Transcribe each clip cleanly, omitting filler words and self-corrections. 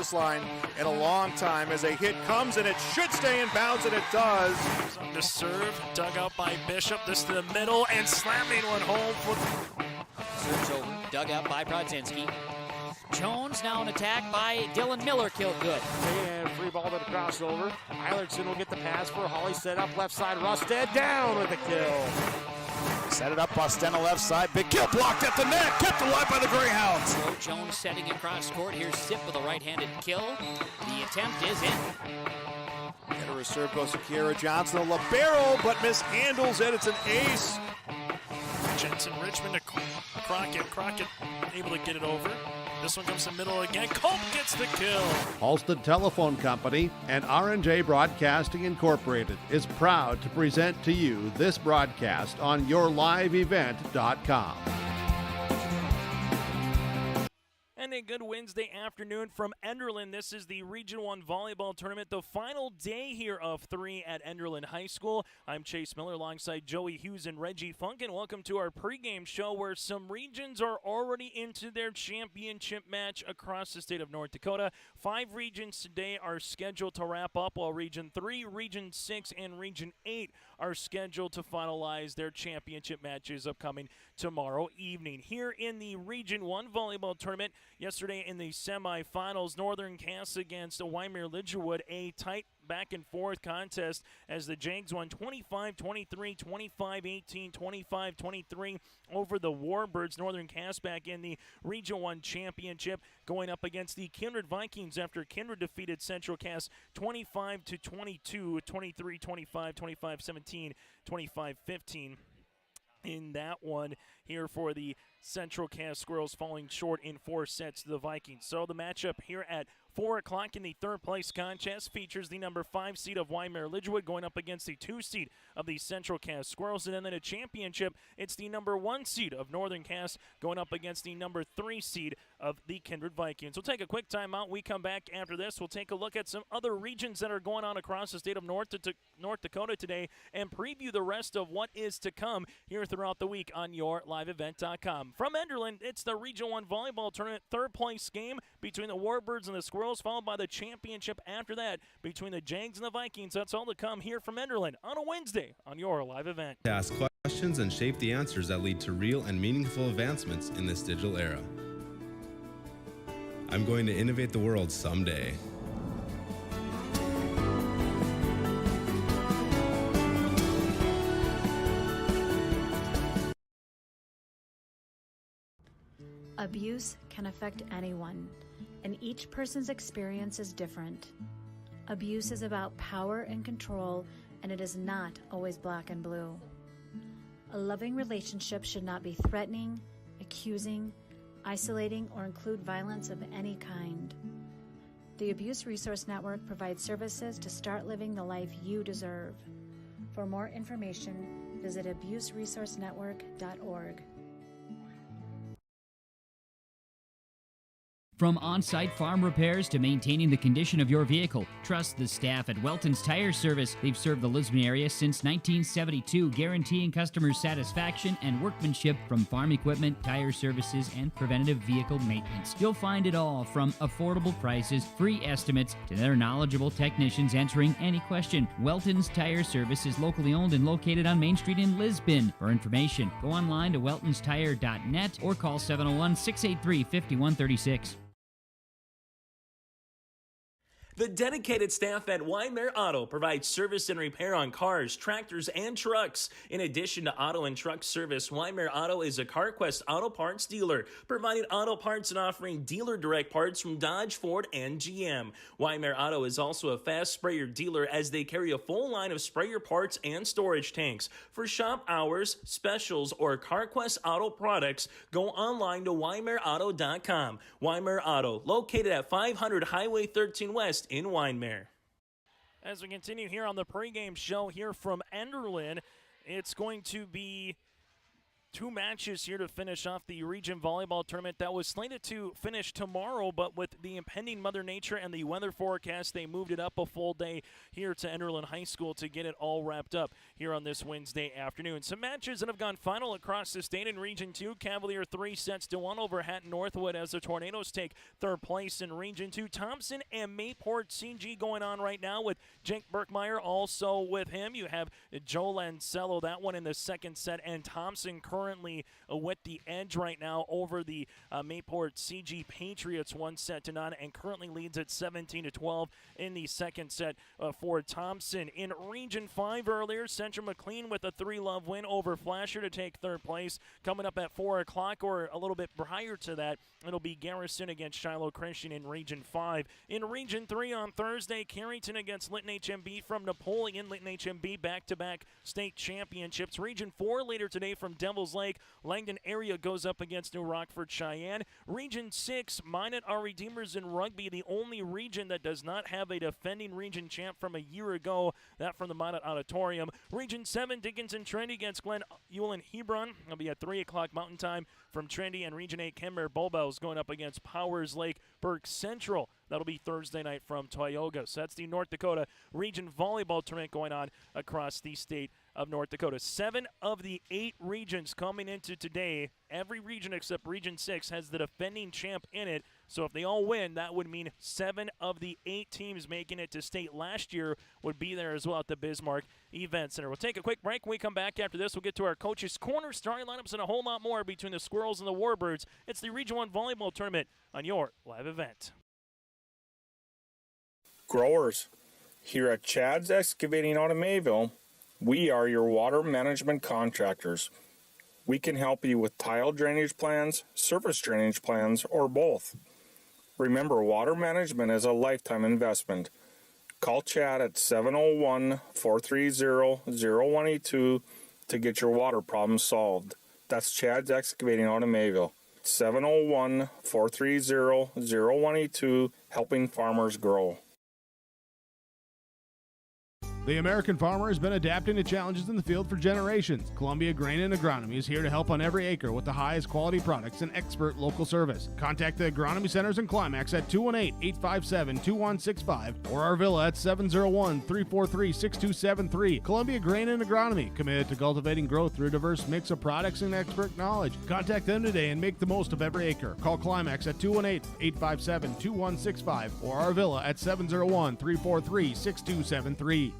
service line in a long time as a hit comes, and it should stay in bounds, and it does. The serve, dug out by Bishop. This to the middle, and slamming one home. Serves over, dug out by Brodzinski. Jones now an attack by Dylan Miller, killed good. And free ball to the crossover. Eilertson will get the pass for Hawley, set up left side. Rusted down with the kill. Set it up, Bostena left side. Big kill blocked at the net, kept alive by the Greyhounds. So Jones setting across court. Here's Sip with a right-handed kill. The attempt is in. And a serve goes to Kiera Johnson, a libero, but mishandles it. It's an ace. Jensen Richmond to Crockett. Crockett able to get it over. This one comes to the middle again. Cope gets the kill. Halstead Telephone Company and R&J Broadcasting Incorporated is proud to present to you this broadcast on yourliveevent.com. And a good Wednesday afternoon from Enderlin. This is the Region 1 Volleyball Tournament, the final day here of 3 at Enderlin High School. I'm Chase Miller alongside Joey Hughes and Reggie Funk, and welcome to our pregame show where some regions are already into their championship match across the state of North Dakota. 5 regions today are scheduled to wrap up, while Region 3, Region 6, and Region 8 are scheduled to finalize their championship matches upcoming tomorrow evening. Here in the Region 1 Volleyball Tournament, yesterday in the semifinals, Northern Cass against Wyndmere Lidgerwood, a tight back-and-forth contest as the Jags won 25-23, 25-18, 25-23 over the Warbirds. Northern Cass back in the Region 1 Championship, going up against the Kindred Vikings after Kindred defeated Central Cass 25-22, 23-25, 25-17, 25-15. In that one here for the Central Cass Squirrels, falling short in 4 sets to the Vikings. So the matchup here at 4 o'clock in the third place contest features the number 5 seed of Wyndmere Lidgerwood going up against the 2 seed of the Central Cass Squirrels. And then in a championship, it's the number 1 seed of Northern Cass going up against the number 3 seed of the Kindred Vikings. We'll take a quick timeout. We come back after this. We'll take a look at some other regions that are going on across the state of North Dakota today and preview the rest of what is to come here throughout the week on yourliveevent.com. From Enderlin, it's the Region 1 Volleyball Tournament third place game between the Warbirds and the Squirrels, followed by the championship after that between the Jags and the Vikings. That's all to come here from Enderlin on a Wednesday on your live event. Ask questions and shape the answers that lead to real and meaningful advancements in this digital era. I'm going to innovate the world someday. Abuse can affect anyone, and each person's experience is different. Abuse is about power and control, and it is not always black and blue. A loving relationship should not be threatening, accusing, isolating, or include violence of any kind. The Abuse Resource Network provides services to start living the life you deserve. For more information, visit abuseresourcenetwork.org. From on-site farm repairs to maintaining the condition of your vehicle, trust the staff at Welton's Tire Service. They've served the Lisbon area since 1972, guaranteeing customer satisfaction and workmanship from farm equipment, tire services, and preventative vehicle maintenance. You'll find it all from affordable prices, free estimates, to their knowledgeable technicians answering any question. Welton's Tire Service is locally owned and located on Main Street in Lisbon. For information, go online to weltonstire.net or call 701-683-5136. The dedicated staff at Wyndmere Auto provides service and repair on cars, tractors, and trucks. In addition to auto and truck service, Wyndmere Auto is a CarQuest auto parts dealer, providing auto parts and offering dealer direct parts from Dodge, Ford, and GM. Wyndmere Auto is also a fast sprayer dealer as they carry a full line of sprayer parts and storage tanks. For shop hours, specials, or CarQuest auto products, go online to WyndmereAuto.com. Wyndmere Auto, located at 500 Highway 13 West in Wyndmere. As we continue here on the pregame show here from Enderlin, it's going to be Two matches here to finish off the region volleyball tournament that was slated to finish tomorrow, but with the impending Mother Nature and the weather forecast, they moved it up a full day here to Enderlin High School to get it all wrapped up here on this Wednesday afternoon. Some matches that have gone final across the state in Region 2. Cavalier 3-1 over Hatton Northwood as the Tornadoes take third place in Region 2. Thompson and Mayport CG going on right now with Jake Berkmeyer also with him. You have Joe Lancello, that one in the second set, and Thompson currently with the edge right now over the Mayport CG Patriots 1-0 and currently leads at 17-12 in the second set for Thompson. In Region 5 earlier, Central McLean with a 3-love win over Flasher to take third place. Coming up at 4 o'clock or a little bit prior to that, it'll be Garrison against Shiloh Christian in Region 5. In Region 3 on Thursday, Carrington against Lytton HMB from Napoleon. Lytton HMB back-to-back state championships. Region 4 later today from Devil's Lake. Langdon area goes up against New Rockford Cheyenne. Region 6, Minot are Redeemers in rugby, the only region that does not have a defending region champ from a year ago. That from the Minot Auditorium. Region 7, Dickinson Trinity against Glen Ullin Hebron. That'll be at 3 o'clock Mountain Time from Trinity. And Region 8, Kenmare Bulbells going up against Powers Lake Burke Central. That'll be Thursday night from Tioga. So that's the North Dakota Region Volleyball Tournament going on across the state of North Dakota. 7 of the 8 regions coming into today, every region except Region 6 has the defending champ in it. So if they all win, that would mean 7 of the 8 teams making it to state last year would be there as well at the Bismarck Event Center. We'll take a quick break. When we come back after this, we'll get to our Coach's Corner, starting lineups, and a whole lot more between the Squirrels and the Warbirds. It's the Region 1 Volleyball Tournament on your live event. Growers, here at Chad's Excavating out of Mayville, we are your water management contractors. We can help you with tile drainage plans, surface drainage plans, or both. Remember, water management is a lifetime investment. Call Chad at 701-430-0182 to get your water problems solved. That's Chad's Excavating out of Mayville. 701-430-0182, helping farmers grow. The American farmer has been adapting to challenges in the field for generations. Columbia Grain and Agronomy is here to help on every acre with the highest quality products and expert local service. Contact the Agronomy Centers in Climax at 218-857-2165 or our villa at 701-343-6273. Columbia Grain and Agronomy, committed to cultivating growth through a diverse mix of products and expert knowledge. Contact them today and make the most of every acre. Call Climax at 218-857-2165 or our villa at 701-343-6273.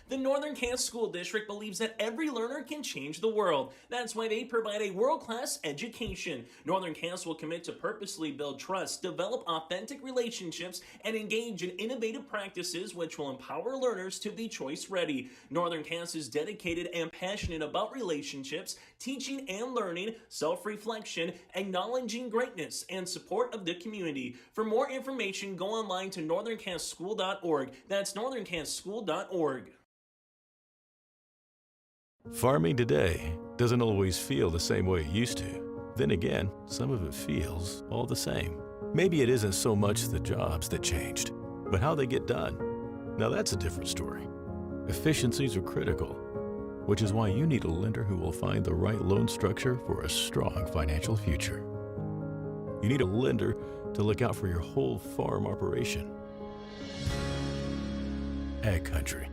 The Northern Kansas School District believes that every learner can change the world. That's why they provide a world-class education. Northern Kansas will commit to purposely build trust, develop authentic relationships, and engage in innovative practices which will empower learners to be choice-ready. Northern Kansas is dedicated and passionate about relationships, teaching and learning, self-reflection, acknowledging greatness, and support of the community. For more information, go online to northernkansasschool.org. That's northernkansasschool.org. Farming today doesn't always feel the same way it used to. Then again, some of it feels all the same. Maybe it isn't so much the jobs that changed, but how they get done. Now that's a different story. Efficiencies are critical, which is why you need a lender who will find the right loan structure for a strong financial future. You need a lender to look out for your whole farm operation. Ag Country.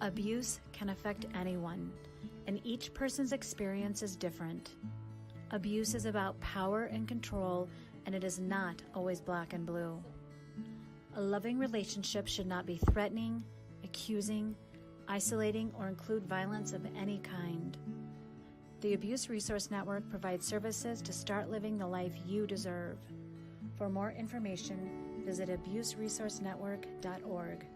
Abuse can affect anyone, and each person's experience is different. Abuse is about power and control, and it is not always black and blue. A loving relationship should not be threatening, accusing, isolating, or include violence of any kind. The Abuse Resource Network provides services to start living the life you deserve. For more information, visit abuseresourcenetwork.org.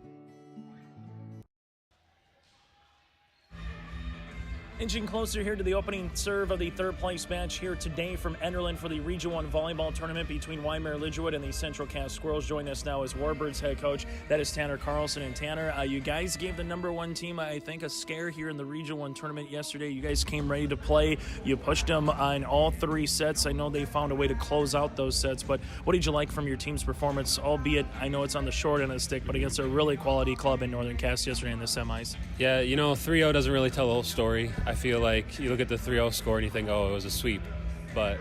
Inching closer here to the opening serve of the third place match here today from Enderlin for the Region 1 volleyball tournament between Wyndmere, Lidgerwood, and the Central Cass Squirrels. Joining us now is Warbirds head coach. That is Tanner Carlson. And Tanner, you guys gave the number 1 team, I think, a scare here in the Region 1 tournament yesterday. You guys came ready to play. You pushed them on all 3 sets. I know they found a way to close out those sets, but what did you like from your team's performance, albeit I know it's on the short end of the stick, but against a really quality club in Northern Cass yesterday in the semis? Yeah, 3-0 doesn't really tell the whole story. I feel like you look at the 3-0 score and you think, oh, it was a sweep. But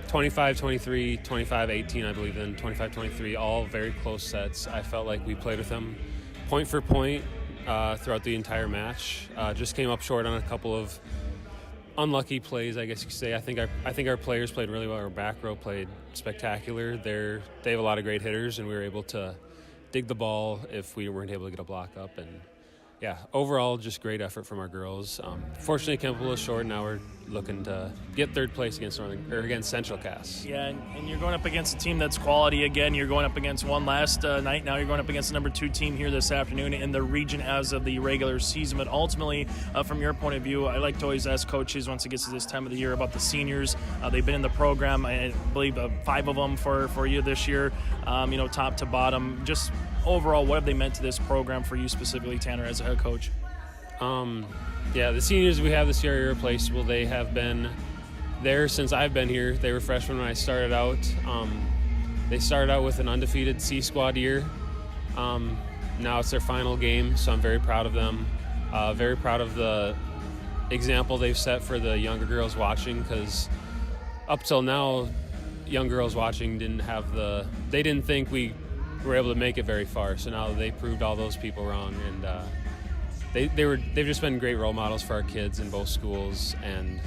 25-23, 25-18, I believe, then 25-23, all very close sets. I felt like we played with them point for point throughout the entire match. Just came up short on a couple of unlucky plays, I guess you could say. I think our players played really well. Our back row played spectacular. They have a lot of great hitters, and we were able to dig the ball if we weren't able to get a block up. And yeah, overall, just great effort from our girls. Fortunately, came up a little short. Now we're looking to get third place against Central Cass. Yeah, and you're going up against a team that's quality again. You're going up against one last night. Now you're going up against the number 2 team here this afternoon in the region as of the regular season. But ultimately, from your point of view, I like to always ask coaches once it gets to this time of the year about the seniors. They've been in the program, I believe, 5 of them for you this year. Top to bottom. Just overall, what have they meant to this program for you specifically, Tanner, as a head coach? Yeah, the seniors we have this year are irreplaceable. They have been there since I've been here. They were freshmen when I started out. They started out with an undefeated C squad year. Now it's their final game, so I'm very proud of them. Very proud of the example they've set for the younger girls watching, because up till now, young girls watching they didn't think we were able to make it very far. So now they proved all those people wrong, and they've just been great role models for our kids in both schools and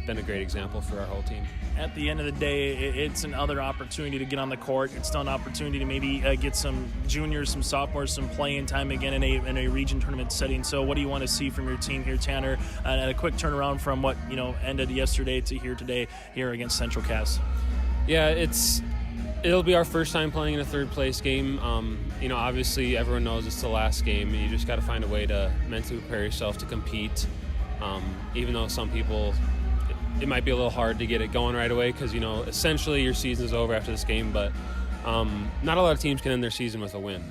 been a great example for our whole team. At the end of the day, it's another opportunity to get on the court. It's still an opportunity to maybe get some juniors, some sophomores, some playing time again in a region tournament setting. So what do you want to see from your team here, Tanner? And a quick turnaround from what ended yesterday to here today here against Central Cass. Yeah, it'll be our first time playing in a third place game. Obviously everyone knows it's the last game. You just got to find a way to mentally prepare yourself to compete. Even though some people, it might be a little hard to get it going right away, because essentially your season is over after this game. But not a lot of teams can end their season with a win.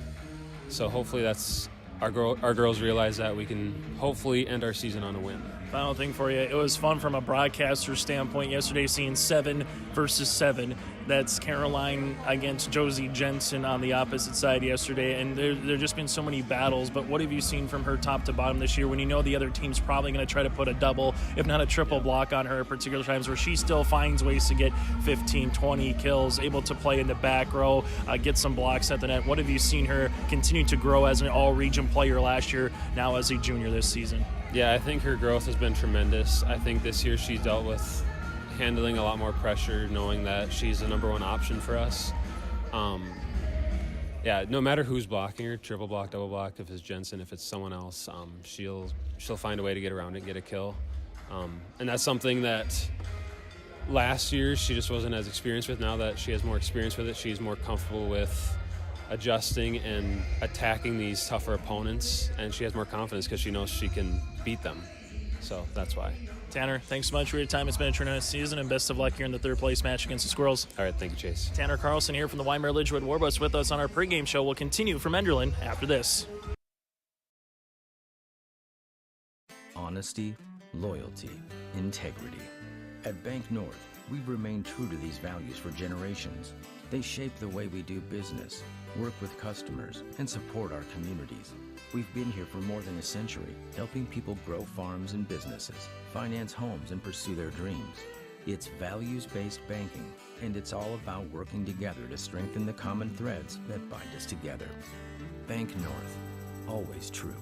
So hopefully that's our girls realize that we can hopefully end our season on a win. Final thing for you, it was fun from a broadcaster standpoint yesterday, seeing 7 versus 7. That's Caroline against Josie Jensen on the opposite side yesterday, and there just been so many battles. But what have you seen from her top to bottom this year, when you know the other team's probably going to try to put a double, if not a triple block on her at particular times, where she still finds ways to get 15, 20 kills, able to play in the back row, get some blocks at the net? What have you seen her continue to grow as an all-region player last year, now as a junior this season? Yeah, I think her growth has been tremendous. I think this year she's dealt with handling a lot more pressure, knowing that she's the number 1 option for us. No matter who's blocking her, triple block, double block, if it's Jensen, if it's someone else, she'll find a way to get around it and get a kill. And that's something that last year she just wasn't as experienced with. Now that she has more experience with it, she's more comfortable with adjusting and attacking these tougher opponents, and she has more confidence because she knows she can beat them. So that's why. Tanner, thanks so much for your time. It's been a tremendous season, and best of luck here in the third place match against the Squirrels. All right, thank you, Chase. Tanner Carlson here from the Wyndmere Lidgerwood Warbirds with us on our pregame show. We'll continue from Enderlin after this. Honesty, loyalty, integrity. At Bank North, we've remained true to these values for generations. They shape the way we do business, work with customers, and support our communities. We've been here for more than a century, helping people grow farms and businesses, finance homes, and pursue their dreams. It's values-based banking, and it's all about working together to strengthen the common threads that bind us together. Bank North, always true.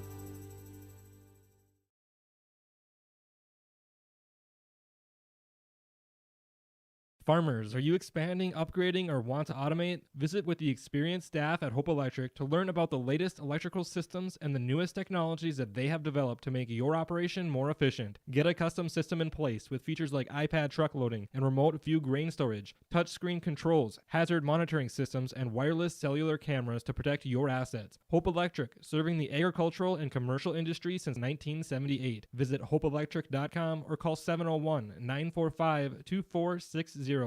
Farmers, are you expanding, upgrading, or want to automate? Visit with the experienced staff at Hope Electric to learn about the latest electrical systems and the newest technologies that they have developed to make your operation more efficient. Get a custom system in place with features like iPad truck loading and remote view grain storage, touchscreen controls, hazard monitoring systems, and wireless cellular cameras to protect your assets. Hope Electric, serving the agricultural and commercial industry since 1978. Visit hopeelectric.com or call 701-945-2460.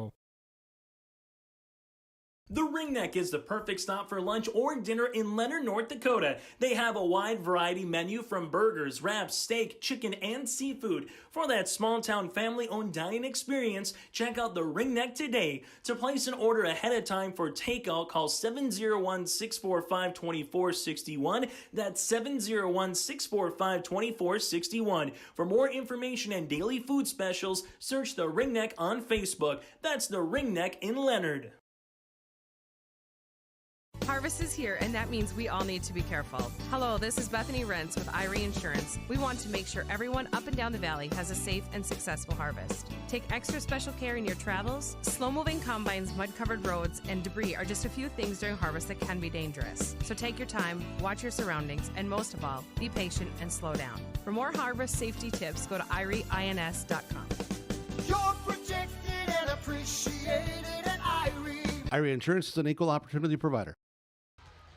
The Ringneck is the perfect stop for lunch or dinner in Leonard, North Dakota. They have a wide variety menu from burgers, wraps, steak, chicken, and seafood. For that small-town family-owned dining experience, check out the Ringneck today. To place an order ahead of time for takeout, call 701-645-2461. That's 701-645-2461. For more information and daily food specials, search the Ringneck on Facebook. That's the Ringneck in Leonard. Harvest is here, and that means we all need to be careful. Hello, this is Bethany Rentz with Irie Insurance. We want to make sure everyone up and down the valley has a safe and successful harvest. Take extra special care in your travels. Slow-moving combines, mud-covered roads, and debris are just a few things during harvest that can be dangerous. So take your time, watch your surroundings, and most of all, be patient and slow down. For more harvest safety tips, go to irieins.com. You're protected and appreciated at Irie. Irie Insurance is an equal opportunity provider.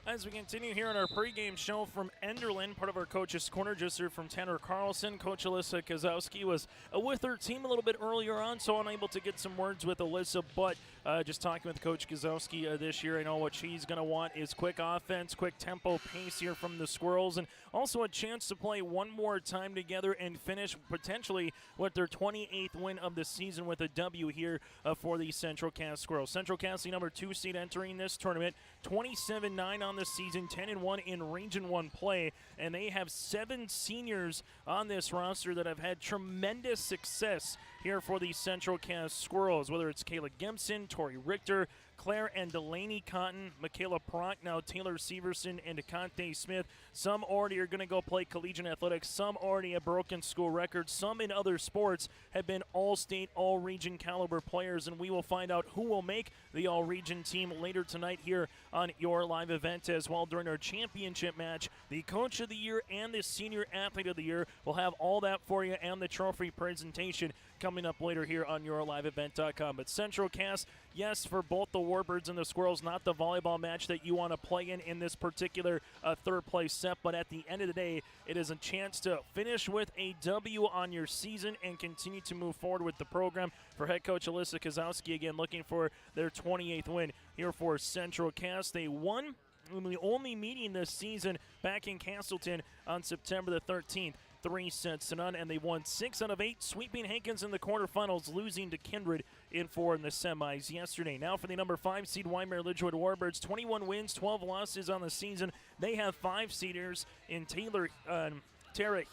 As we continue here on our pregame show from Enderlin, part of our Coach's Corner, just heard from Tanner Carlson. Coach Alyssa Kozowski was with her team a little bit earlier on, so unable to get some words with Alyssa, but just talking with Coach Kozowski this year, I know what she's going to want is quick offense, quick tempo pace here from the Squirrels, and also a chance to play one more time together and finish potentially with their 28th win of the season with a W here for the Central Cass Squirrels. Central Cass, the number 2 seed entering this tournament, 27-9 on the season, 10-1 in Region 1 play, and they have 7 seniors on this roster that have had tremendous success here for the Central Cass Squirrels, whether it's Kayla Gimson, Tori Richter, Claire and Delaney Cotton, Michaela Prochnow, Taylor Severson, and DeConte Smith. Some already are going to go play collegiate athletics. Some already have broken school records. Some in other sports have been all-state, all-region caliber players, and we will find out who will make the all-region team later tonight here on your live event as well during our championship match. The Coach of the Year and the Senior Athlete of the Year will have all that for you and the trophy presentation coming up later here on yourliveevent.com. But Central Cass, yes, for both the Warbirds and the Squirrels, not the volleyball match that you want to play in this particular third-place set, but at the end of the day, it is a chance to finish with a W on your season and continue to move forward with the program. For head coach Alyssa Kozowski, again, looking for their 28th win here for Central Cass. They won the only meeting this season back in Castleton on September the 13th. 3-0, and they won 6 out of 8, sweeping Hankins in the quarterfinals, losing to Kindred in 4 in the semis yesterday. Now for the number 5 seed Wyndmere Lidgerwood Warbirds, 21 wins, 12 losses on the season. They have 5 seeders in Tara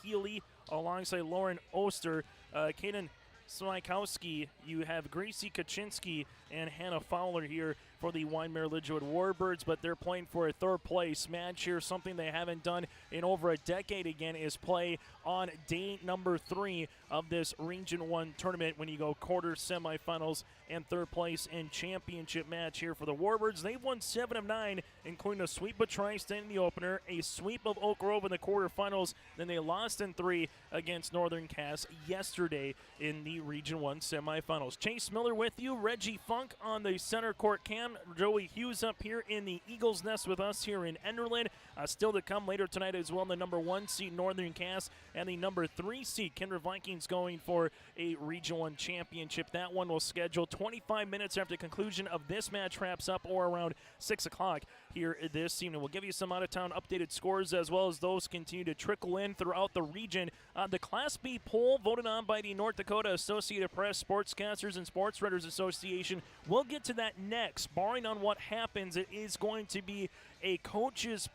Healy alongside Lauren Oster, Kaden Smykowski. You have Gracie Kaczynski and Hannah Fowler here for the Wyndmere Lidgerwood Warbirds, but they're playing for a third-place match here. Something they haven't done in over a decade, again, is play on day number 3 of this Region 1 tournament when you go quarters, semifinals, and third place and championship match here for the Warbirds. They've won 7 of 9, including a sweep of Tri-State in the opener, a sweep of Oak Grove in the quarterfinals, then they lost in 3 against Northern Cass yesterday in the Region 1 semifinals. Chase Miller with you, Reggie Funk on the center court cam, Joey Hughes up here in the Eagles Nest with us here in Enderlin. Still to come later tonight as well, the number 1 seed Northern Cass and the number 3 seed Kindred Vikings going for a Region 1 championship. That one will schedule 25 minutes after the conclusion of this match wraps up, or around 6 o'clock here this evening. We'll give you some out-of-town updated scores as well as those continue to trickle in throughout the region. The Class B poll voted on by the North Dakota Associated Press, Sportscasters, and Sports Writers Association. We'll get to that next. Barring on what happens, it is going to be a coach's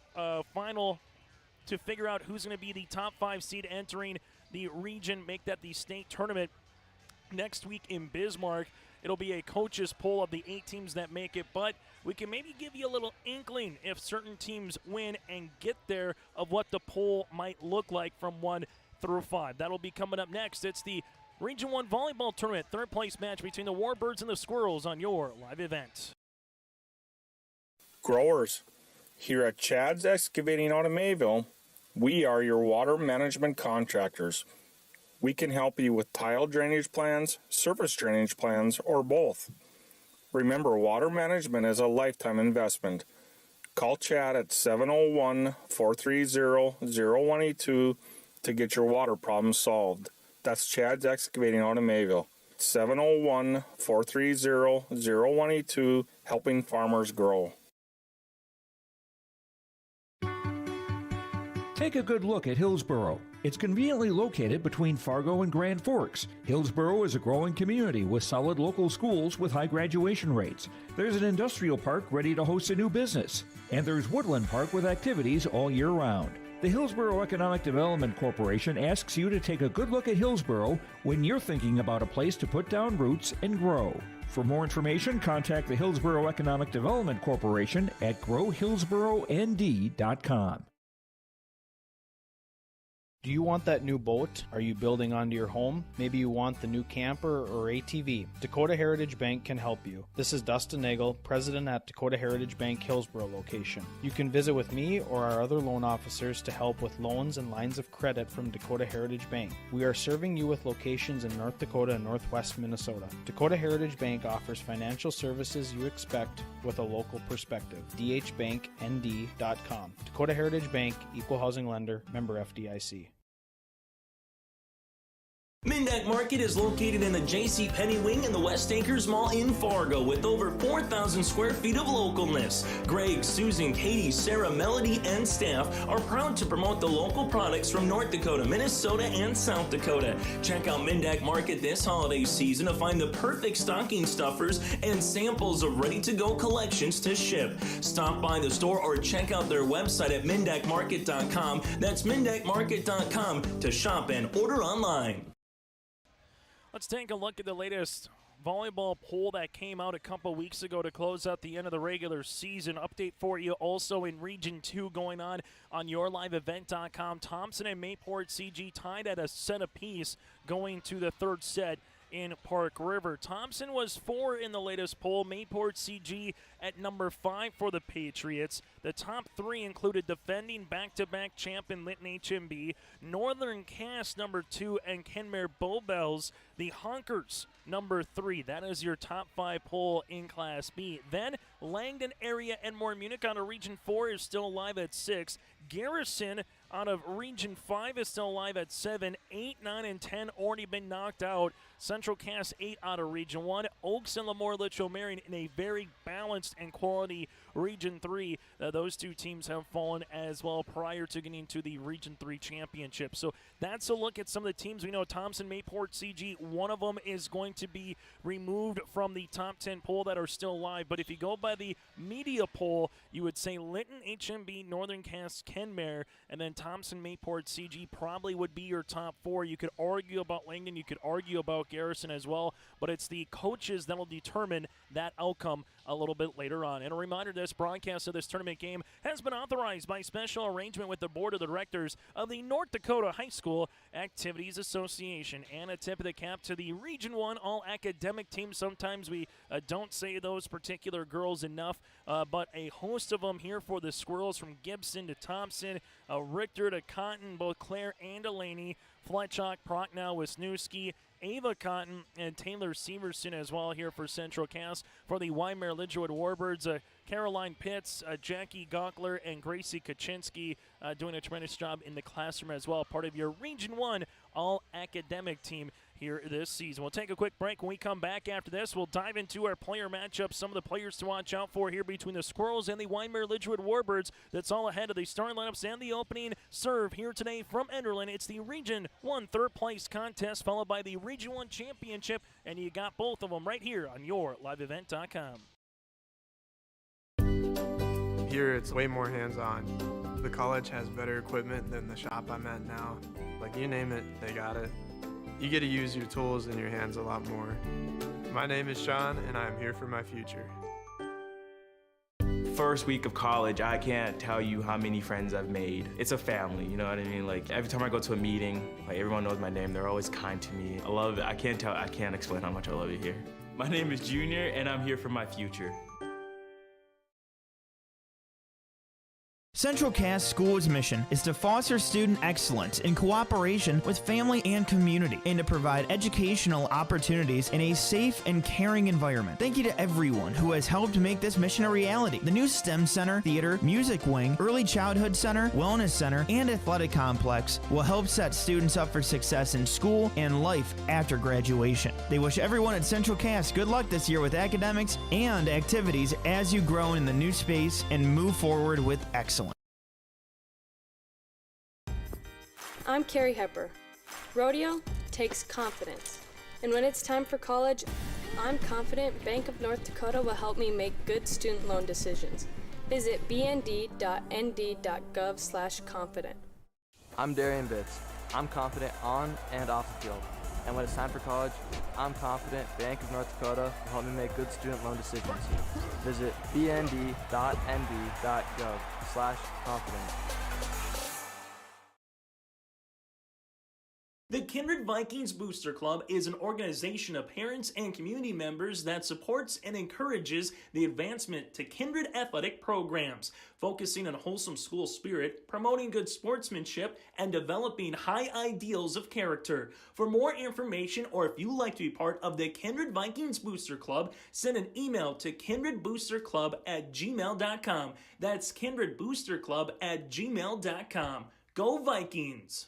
final to figure out who's going to be the top 5 seed entering the region, make that the state tournament next week in Bismarck. It'll be a coach's poll of the 8 teams that make it, but we can maybe give you a little inkling if certain teams win and get there of what the poll might look like from 1 through 5. That'll be coming up next. It's the Region 1 Volleyball Tournament, third place match between the Warbirds and the Squirrels on your live event. Growers, here at Chad's Excavating out of Mayville, we are your water management contractors. We can help you with tile drainage plans, surface drainage plans, or both. Remember, water management is a lifetime investment. Call Chad at 701-430-0182 to get your water problem solved. That's Chad's Excavating out of Mayville. 701-430-0182, helping farmers grow. Take a good look at Hillsboro. It's conveniently located between Fargo and Grand Forks. Hillsboro is a growing community with solid local schools with high graduation rates. There's an industrial park ready to host a new business. And there's Woodland Park with activities all year round. The Hillsboro Economic Development Corporation asks you to take a good look at Hillsboro when you're thinking about a place to put down roots and grow. For more information, contact the Hillsboro Economic Development Corporation at growhillsboroND.com. Do you want that new boat? Are you building onto your home? Maybe you want the new camper or ATV. Dakota Heritage Bank can help you. This is Dustin Nagel, president at Dakota Heritage Bank Hillsboro location. You can visit with me or our other loan officers to help with loans and lines of credit from Dakota Heritage Bank. We are serving you with locations in North Dakota and Northwest Minnesota. Dakota Heritage Bank offers financial services you expect with a local perspective. dhbanknd.com. Dakota Heritage Bank, equal housing lender, member FDIC. Mindak Market is located in the J.C. Penney Wing in the West Acres Mall in Fargo with over 4,000 square feet of localness. Greg, Susan, Katie, Sarah, Melody, and staff are proud to promote the local products from North Dakota, Minnesota, and South Dakota. Check out Mindak Market this holiday season to find the perfect stocking stuffers and samples of ready-to-go collections to ship. Stop by the store or check out their website at mindakmarket.com. That's mindakmarket.com to shop and order online. Let's take a look at the latest volleyball poll that came out a couple weeks ago to close out the end of the regular season. Update for you also in Region 2 going on yourliveevent.com. Thompson and Mayport CG tied at a set apiece going to the third set in Park River. Thompson was 4 in the latest poll. Mayport CG at number 5 for the Patriots. The top 3 included defending back-to-back champion Lytton HMB, Northern Cass number 2, and Kenmare Bowbells, the Honkers number 3. That is your top 5 poll in Class B. Then Langdon area and More Munich out of Region 4 is still alive at 6. Garrison out of Region 5 is still alive at 7. 8, 9, and 10 already been knocked out. Central Cass 8 out of Region 1. Oaks and Lemoore Litchfield Marion in a very balanced and quality Region 3. Those two teams have fallen as well prior to getting to the Region 3 championship. So that's a look at some of the teams. We know Thompson, Mayport, CG, one of them is going to be removed from the top 10 poll that are still alive. But if you go by the media poll, you would say Lytton, HMB, Northern Cass, Kenmare, and then Thompson, Mayport, CG probably would be your top 4. You could argue about Langdon, you could argue about Garrison as well, but it's the coaches that will determine that outcome a little bit later on. And a reminder, this broadcast of this tournament game has been authorized by special arrangement with the Board of Directors of the North Dakota High School Activities Association. And a tip of the cap to the Region 1 all-academic team. Sometimes we don't say those particular girls enough, but a host of them here for the Squirrels, from Gibson to Thompson, Richter to Cotton, both Claire and Delaney, Fletchock, Prochnow, Wisniewski, Ava Cotton, and Taylor Severson as well here for Central Cass. For the Wyndmere Lidgerwood Warbirds, Caroline Pitts, Jackie Gockler, and Gracie Kaczynski doing a tremendous job in the classroom as well. Part of your Region 1 all-academic team here this season. We'll take a quick break. When we come back after this, we'll dive into our player matchups, some of the players to watch out for here between the Squirrels and the Wyndmere Lidgerwood Warbirds. That's all ahead of the starting lineups and the opening serve here today from Enderlin. It's the Region 1 third place contest followed by the Region 1 championship, and you got both of them right here on yourliveevent.com. Here it's way more hands-on. The college has better equipment than the shop I'm at now. Like, you name it, they got it. You get to use your tools and your hands a lot more. My name is Sean, and I am here for my future. first week of college, I can't tell you how many friends I've made. It's a family, you know what I mean? Like every time I go to a meeting, like everyone knows my name. They're always kind to me. I love it. I can't explain how much I love it here. My name is Junior, and I'm here for my future. Central Cass School's mission is to foster student excellence in cooperation with family and community and to provide educational opportunities in a safe and caring environment. Thank you to everyone who has helped make this mission a reality. The new STEM Center, Theater, Music Wing, Early Childhood Center, Wellness Center, and Athletic Complex will help set students up for success in school and life after graduation. They wish everyone at Central Cass good luck this year with academics and activities as you grow in the new space and move forward with excellence. I'm Carrie Hepper. Rodeo takes confidence. And when it's time for college, I'm confident Bank of North Dakota will help me make good student loan decisions. Visit bnd.nd.gov/confident. I'm Darian Bitts. I'm confident on and off the field. And when it's time for college, I'm confident Bank of North Dakota will help me make good student loan decisions. Visit bnd.nd.gov/confident. The Kindred Vikings Booster Club is an organization of parents and community members that supports and encourages the advancement to Kindred athletic programs, focusing on wholesome school spirit, promoting good sportsmanship, and developing high ideals of character. For more information, or if you'd like to be part of the Kindred Vikings Booster Club, send an email to kindredboosterclub@gmail.com. That's kindredboosterclub@gmail.com. Go Vikings!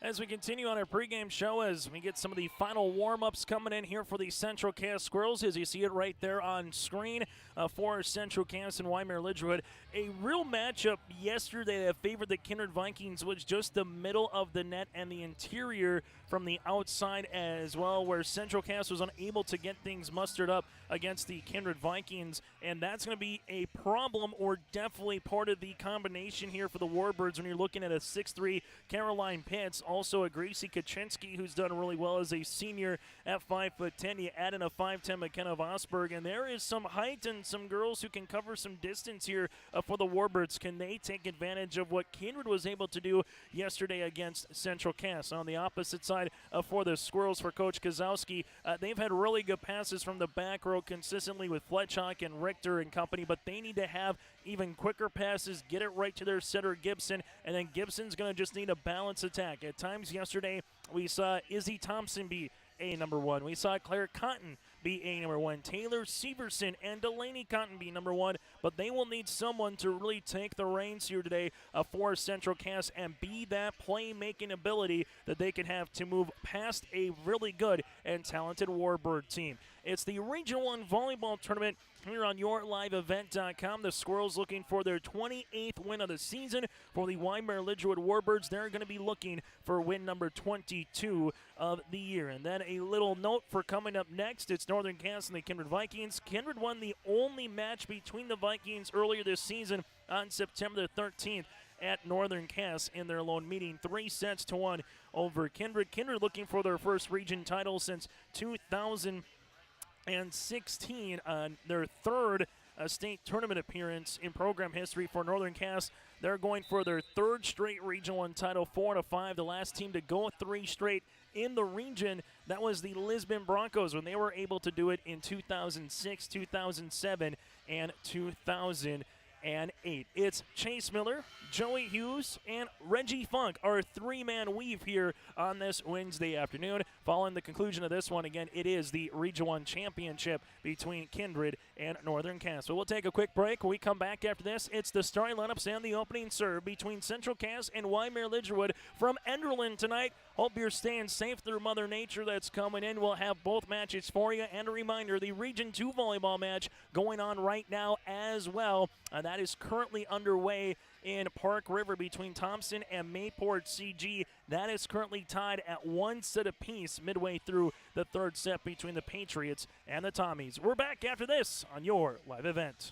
As we continue on our pregame show, as we get some of the final warm-ups coming in here for the Central Cass Squirrels, as you see it right there on screen for Central Cass and Wyndmere Lidgerwood. A real matchup yesterday that favored the Kindred Vikings was just the middle of the net and the interior from the outside as well, where Central Cass was unable to get things mustered up against the Kindred Vikings, and that's going to be a problem, or definitely part of the combination here for the Warbirds when you're looking at a 6'3" Caroline Pitts, also a Gracie Kaczynski, who's done really well as a senior at 5'10". You add in a 5'10" McKenna Vosberg, and there is some height and some girls who can cover some distance here for the Warbirds. Can they take advantage of what Kindred was able to do yesterday against Central Cass? On the opposite side for the Squirrels, for Coach Kozowski, they've had really good passes from the back row consistently with Fletchock and Richter and company, but they need to have even quicker passes, get it right to their setter Gibson, and then Gibson's going to just need a balanced attack. At times yesterday, we saw Izzy Thompson be a number one. We saw Claire Cotton be a number one. Taylor Severson and Delaney Cotton be number one, but they will need someone to really take the reins here today for Central Cass and be that playmaking ability that they can have to move past a really good and talented Warbird team. It's the Region 1 Volleyball Tournament here on YourLiveEvent.com. The Squirrels looking for their 28th win of the season. For the Wyndmere Lidgerwood Warbirds, they're going to be looking for win number 22 of the year. And then a little note for coming up next, it's Northern Cass and the Kindred Vikings. Kindred won the only match between the Vikings earlier this season on September the 13th. At Northern Cass in their lone meeting, 3-1 over Kindred. Kindred looking for their first region title since 2016 on their third state tournament appearance in program history. For Northern Cass, they're going for their third straight Region 1 title, 4-5. The last team to go 3 straight in the region, that was the Lisbon Broncos when they were able to do it in 2006, 2007, and 2008. It's Chase Miller, Joey Hughes, and Reggie Funk, our 3-man weave here on this Wednesday afternoon. Following the conclusion of this one, again, it is the Region 1 championship between Kindred and Northern Cass. So we'll take a quick break. When we come back after this, it's the starting lineups and the opening serve between Central Cass and Wyndmere Lidgerwood from Enderlin tonight. Hope you're staying safe through Mother Nature that's coming in. We'll have both matches for you. And a reminder, the Region 2 volleyball match going on right now as well. That is currently underway in Park River between Thompson and Mayport CG. That is currently tied at 1 set apiece midway through the third set between the Patriots and the Tommies. We're back after this on your live event.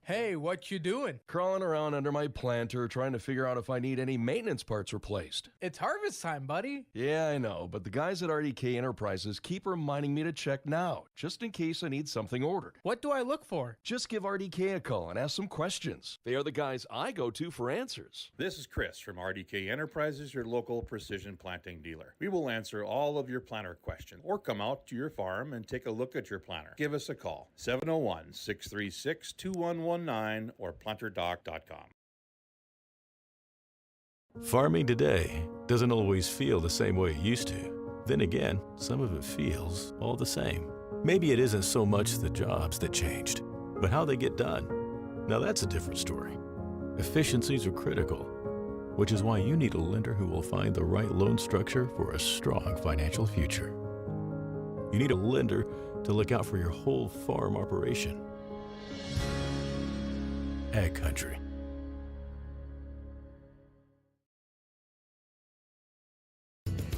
Hey, what you doing? Crawling around under my planter trying to figure out if I need any maintenance parts replaced. It's harvest time, buddy. Yeah, I know, but the guys at RDK Enterprises keep reminding me to check now, just in case I need something ordered. What do I look for? Just give RDK a call and ask some questions. They are the guys I go to for answers. This is Chris from RDK Enterprises, your local precision planting dealer. We will answer all of your planter questions or come out to your farm and take a look at your planter. Give us a call, 701-636-2119 or planterdoc.com. Farming today doesn't always feel the same way it used to. Then again, some of it feels all the same. Maybe it isn't so much the jobs that changed, but how they get done. Now that's a different story. Efficiencies are critical, which is why you need a lender who will find the right loan structure for a strong financial future. You need a lender to look out for your whole farm operation. Ag Country.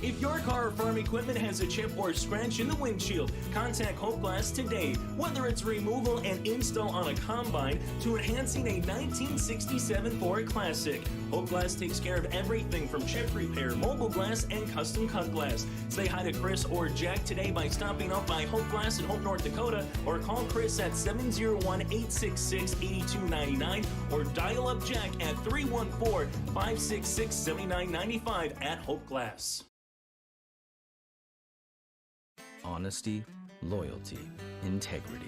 If your car or farm equipment has a chip or scratch in the windshield, contact Hope Glass today. Whether it's removal and install on a combine to enhancing a 1967 Ford Classic, Hope Glass takes care of everything from chip repair, mobile glass, and custom cut glass. Say hi to Chris or Jack today by stopping up by Hope Glass in Hope, North Dakota, or call Chris at 701-866-8299 or dial up Jack at 314-566-7995 at Hope Glass. Honesty, loyalty, integrity.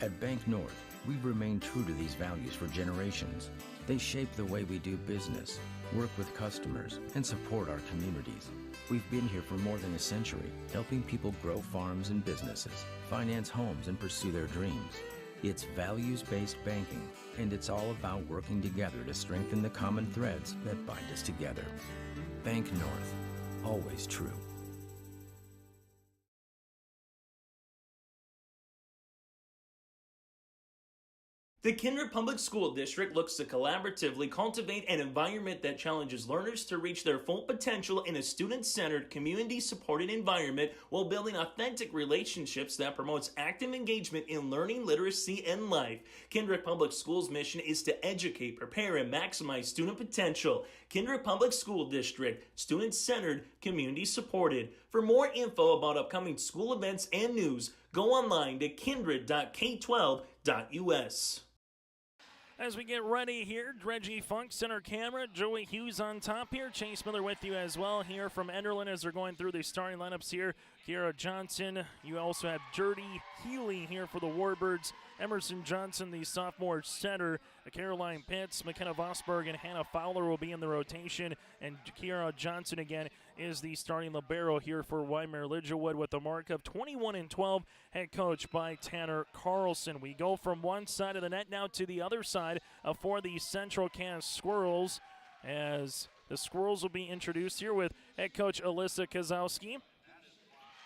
At Bank North, we've remained true to these values for generations. They shape the way we do business, work with customers, and support our communities. We've been here for more than a century, helping people grow farms and businesses, finance homes, and pursue their dreams. It's values-based banking, and it's all about working together to strengthen the common threads that bind us together. Bank North, always true. The Kindred Public School District looks to collaboratively cultivate an environment that challenges learners to reach their full potential in a student-centered, community-supported environment while building authentic relationships that promotes active engagement in learning, literacy, and life. Kindred Public Schools' mission is to educate, prepare, and maximize student potential. Kindred Public School District, student-centered, community-supported. For more info about upcoming school events and news, go online to kindred.k12.us. As we get ready here, Reggie Funk, center camera, Joey Hughes on top here, Chase Miller with you as well here from Enderlin as they're going through the starting lineups here. Kiera Johnson, you also have Dirty Healy here for the Warbirds, Emerson Johnson, the sophomore center, Caroline Pitts, McKenna Vosberg, and Hannah Fowler will be in the rotation, and Kiera Johnson again is the starting libero here for Wyndmere Lidgerwood with a mark of 21-12, head coach by Tanner Carlson. We go from one side of the net now to the other side for the Central Cass Squirrels, as the Squirrels will be introduced here with head coach Alyssa Kozowski.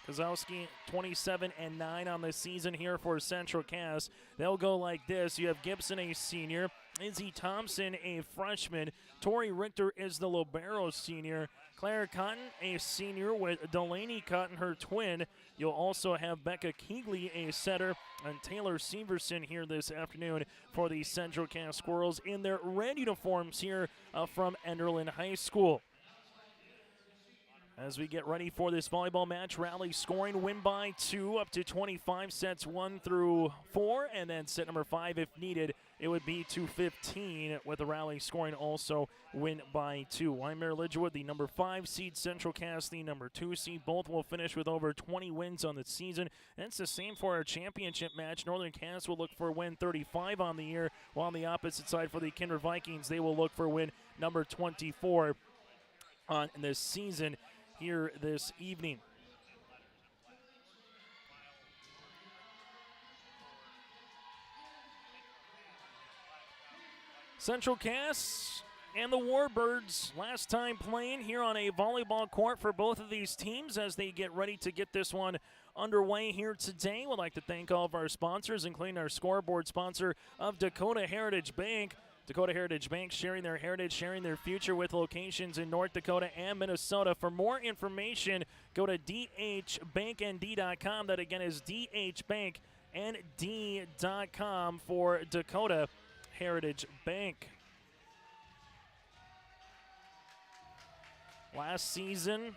Kozowski 27-9 on the season here for Central Cass. They'll go like this. You have Gibson, a senior. Izzy Thompson, a freshman. Tori Richter is the libero senior. Claire Cotton, a senior, with Delaney Cotton, her twin. You'll also have Becca Keegley, a setter, and Taylor Severson here this afternoon for the Central Cass Squirrels in their red uniforms here from Enderlin High School. As we get ready for this volleyball match, Raleigh scoring, win by 2, up to 25, sets 1 through 4, and then set number 5, if needed, it would be to 15, with the Raleigh scoring also win by 2. Wyndmere Lidgerwood, the number 5 seed, Central Cass, the number 2 seed. Both will finish with over 20 wins on the season. And it's the same for our championship match. Northern Cass will look for win 35 on the year, while on the opposite side for the Kindred Vikings, they will look for win number 24 on this season here this evening. Central Cass and the Warbirds last time playing here on a volleyball court for both of these teams as they get ready to get this one underway here today. We'd like to thank all of our sponsors, including our scoreboard sponsor of Dakota Heritage Bank. Dakota Heritage Bank, sharing their heritage, sharing their future with locations in North Dakota and Minnesota. For more information, go to dhbanknd.com. That again is dhbanknd.com for Dakota Heritage Bank. Last season,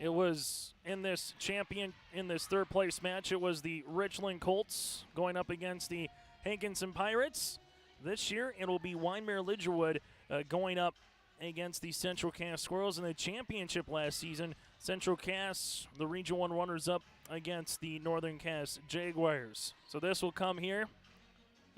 it was in this third place match, it was the Richland Colts going up against the Hankinson Pirates. This year, it'll be Wyndmere Lidgerwood going up against the Central Cass Squirrels. In the championship last season, Central Cass, the Region 1 runners-up, against the Northern Cass Jaguars. So this will come here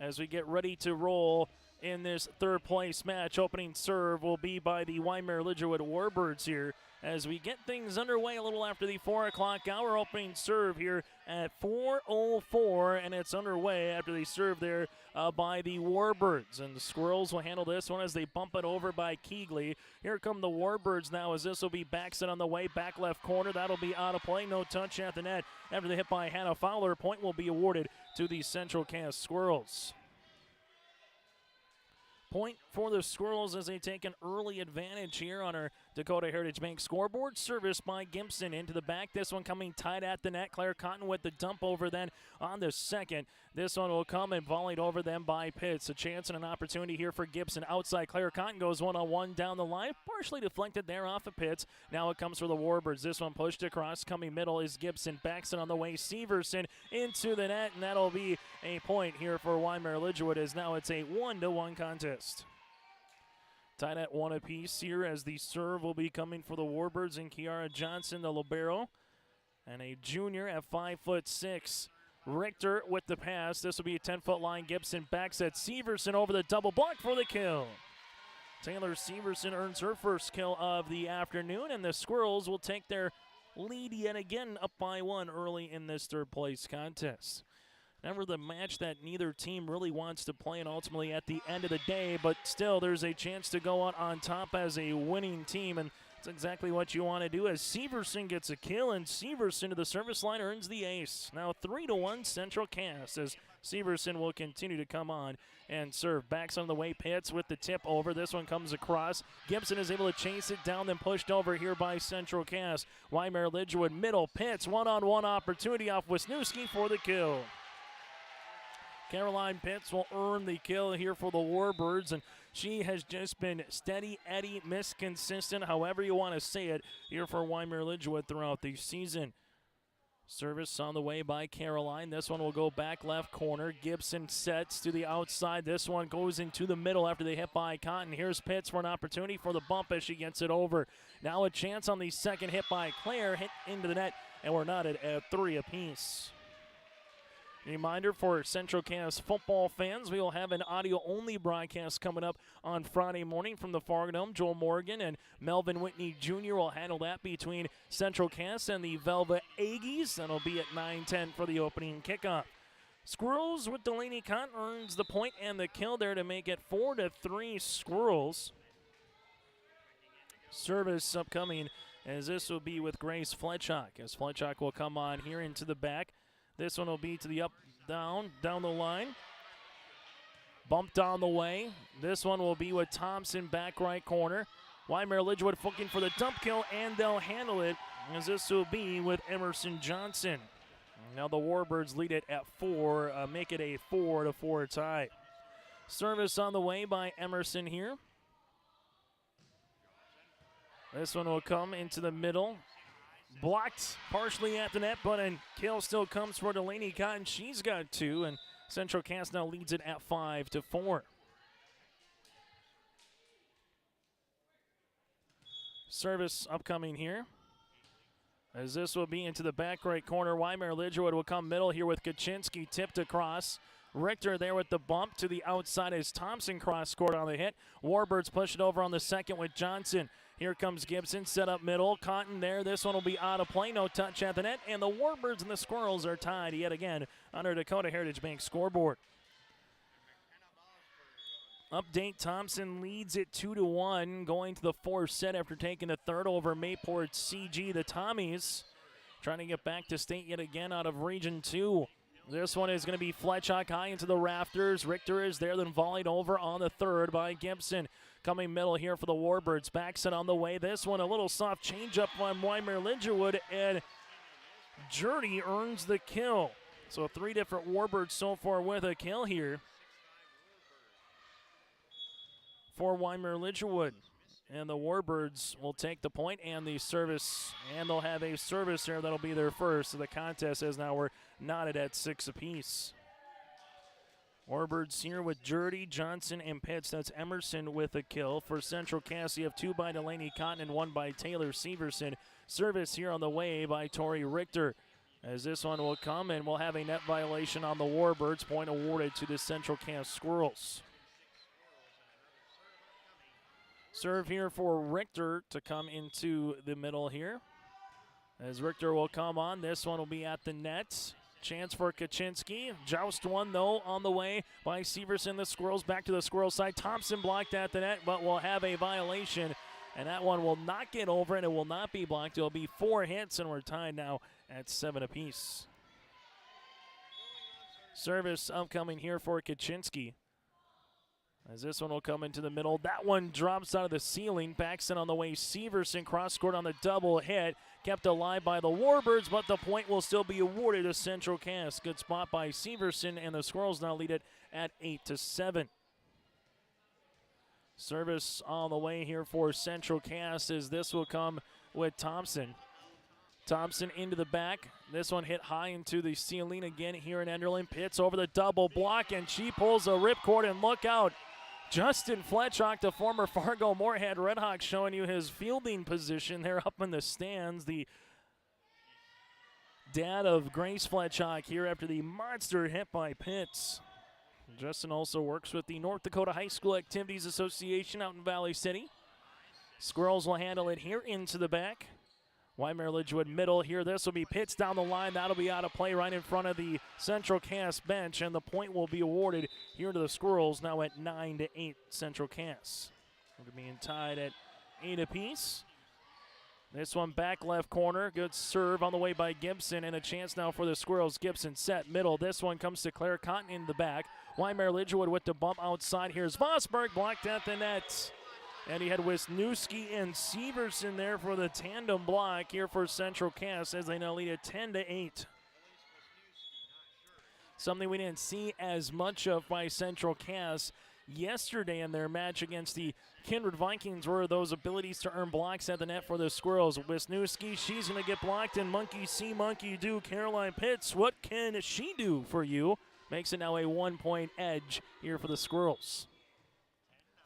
as we get ready to roll in this third place match. Opening serve will be by the Wyndmere Lidgerwood Warbirds here as we get things underway a little after the 4 o'clock hour. Opening serve here at 4:04, and it's underway after the serve there by the Warbirds. And the Squirrels will handle this one as they bump it over by Keegley. Here come the Warbirds now as this will be backset on the way, back left corner. That'll be out of play, no touch at the net. After the hit by Hannah Fowler, point will be awarded to the Central Cass Squirrels. Point for the Squirrels as they take an early advantage here on our Dakota Heritage Bank scoreboard. Service by Gibson into the back. This one coming tight at the net. Claire Cotton with the dump over then on the second. This one will come and volleyed over them by Pitts. A chance and an opportunity here for Gibson. Outside, Claire Cotton goes one-on-one down the line. Partially deflected there off of Pitts. Now it comes for the Warbirds. This one pushed across. Coming middle is Gibson. Backs it on the way. Severson into the net, and that'll be a point here for Wyndmere Lidgerwood as now it's a 1-1 contest. Tied at 1 apiece here as the serve will be coming for the Warbirds and Kiara Johnson, the libero. And a junior at 5'6". Richter with the pass. This will be a 10-foot line. Gibson backs at Severson over the double block for the kill. Taylor Severson earns her first kill of the afternoon, and the Squirrels will take their lead yet again up by 1 early in this third place contest. Never the match that neither team really wants to play, and ultimately at the end of the day, but still there's a chance to go out on top as a winning team, and that's exactly what you want to do as Severson gets a kill, and Severson to the service line earns the ace. Now 3-1 Central Cass as Severson will continue to come on and serve. Backs on the way, Pitts with the tip over. This one comes across. Gibson is able to chase it down, then pushed over here by Central Cass. Wyndmere Lidgerwood middle, Pitts one-on-one opportunity off Wisniewski for the kill. Caroline Pitts will earn the kill here for the Warbirds, and she has just been steady Eddie, miss consistent, however you want to say it, here for Wyndmere Lidgerwood throughout the season. Service on the way by Caroline. This one will go back left corner. Gibson sets to the outside. This one goes into the middle after they hit by Cotton. Here's Pitts for an opportunity for the bump as she gets it over. Now a chance on the second hit by Claire, hit into the net, and we're knotted at 3 apiece. Reminder for Central Cass football fans, we will have an audio-only broadcast coming up on Friday morning from the Fargo Dome. Joel Morgan and Melvin Whitney Jr. will handle that between Central Cass and the Velvet Aggies. That'll be at 9:10 for the opening kickoff. Squirrels with Delaney Cotton earns the point and the kill there to make it 4-3 Squirrels. Service upcoming as this will be with Grace Fletchock, as Fletchock will come on here into the back. This one will be to the down the line. Bumped on the way. This one will be with Thompson back right corner. Wyndmere Lidgerwood looking for the dump kill, and they'll handle it as this will be with Emerson Johnson. Now the Warbirds lead it at 4, make it a 4-4 tie. Service on the way by Emerson here. This one will come into the middle. Blocked partially at the net, but a kill still comes for Delaney Cotton. She's got 2, and Central Cass now leads it at 5-4. Service upcoming here, as this will be into the back right corner. Wyndmere Lidgerwood will come middle here with Kaczynski tipped across. Richter there with the bump to the outside as Thompson cross-scored on the hit. Warbirds push it over on the second with Johnson. Here comes Gibson, set up middle. Cotton there. This one will be out of play. No touch at the net. And the Warbirds and the Squirrels are tied yet again on our Dakota Heritage Bank scoreboard. Update, Thompson leads it 2-1 going to the fourth set after taking the third over Mayport CG. The Tommies trying to get back to state yet again out of Region 2. This one is going to be Fletchock high into the rafters. Richter is there, then volleyed over on the third by Gibson. Coming middle here for the Warbirds. Backs it on the way. This one a little soft changeup on Wyndmere Lidgerwood, and Journey earns the kill. So 3 different Warbirds so far with a kill here for Wyndmere Lidgerwood. And the Warbirds will take the point and the service, and they'll have a service here that'll be their first. So the contest is now we're knotted at 6 apiece. Warbirds here with Jurdy, Johnson, and Pitts. That's Emerson with a kill. For Central Cass, you have 2 by Delaney Cotton and 1 by Taylor Severson. Service here on the way by Tori Richter. As this one will come, and we'll have a net violation on the Warbirds. Point awarded to the Central Cass Squirrels. Serve here for Richter to come into the middle here. As Richter will come on, this one will be at the net. Chance for Kaczynski. Joust one, though, on the way by Severson. The Squirrels back to the Squirrel side. Thompson blocked at the net, but will have a violation. And that one will not get over, and it will not be blocked. It will be 4 hits, and we're tied now at 7 apiece. Service upcoming here for Kaczynski. As this one will come into the middle. That one drops out of the ceiling. Backs in on the way. Severson cross-court on the double hit. Kept alive by the Warbirds, but the point will still be awarded to Central Cass. Good spot by Severson, and the Squirrels now lead it at 8-7. Service on the way here for Central Cass as this will come with Thompson. Thompson into the back. This one hit high into the ceiling again here in Enderlin. Pitts over the double block, and she pulls a ripcord, and look out. Justin Fletchock, the former Fargo Moorhead Redhawk, showing you his fielding position there up in the stands. The dad of Grace Fletchock here after the monster hit by Pitts. Justin also works with the North Dakota High School Activities Association out in Valley City. Squirrels will handle it here into the back. Wyndmere Lidgerwood middle here. This will be Pitts down the line. That'll be out of play right in front of the Central Cass bench, and the point will be awarded here to the Squirrels now at 9-8 Central Cass. We're being tied at 8 apiece. This one back left corner. Good serve on the way by Gibson, and a chance now for the Squirrels. Gibson set middle. This one comes to Claire Cotton in the back. Wyndmere Lidgerwood with the bump outside. Here's Vosberg blocked at the net. And he had Wisniewski and Severson there for the tandem block here for Central Cass as they now lead at 10-8. Something we didn't see as much of by Central Cass yesterday in their match against the Kindred Vikings were those abilities to earn blocks at the net for the Squirrels. Wisniewski, she's going to get blocked, and monkey see, monkey do. Caroline Pitts, what can she do for you? Makes it now a 1-point edge here for the Squirrels.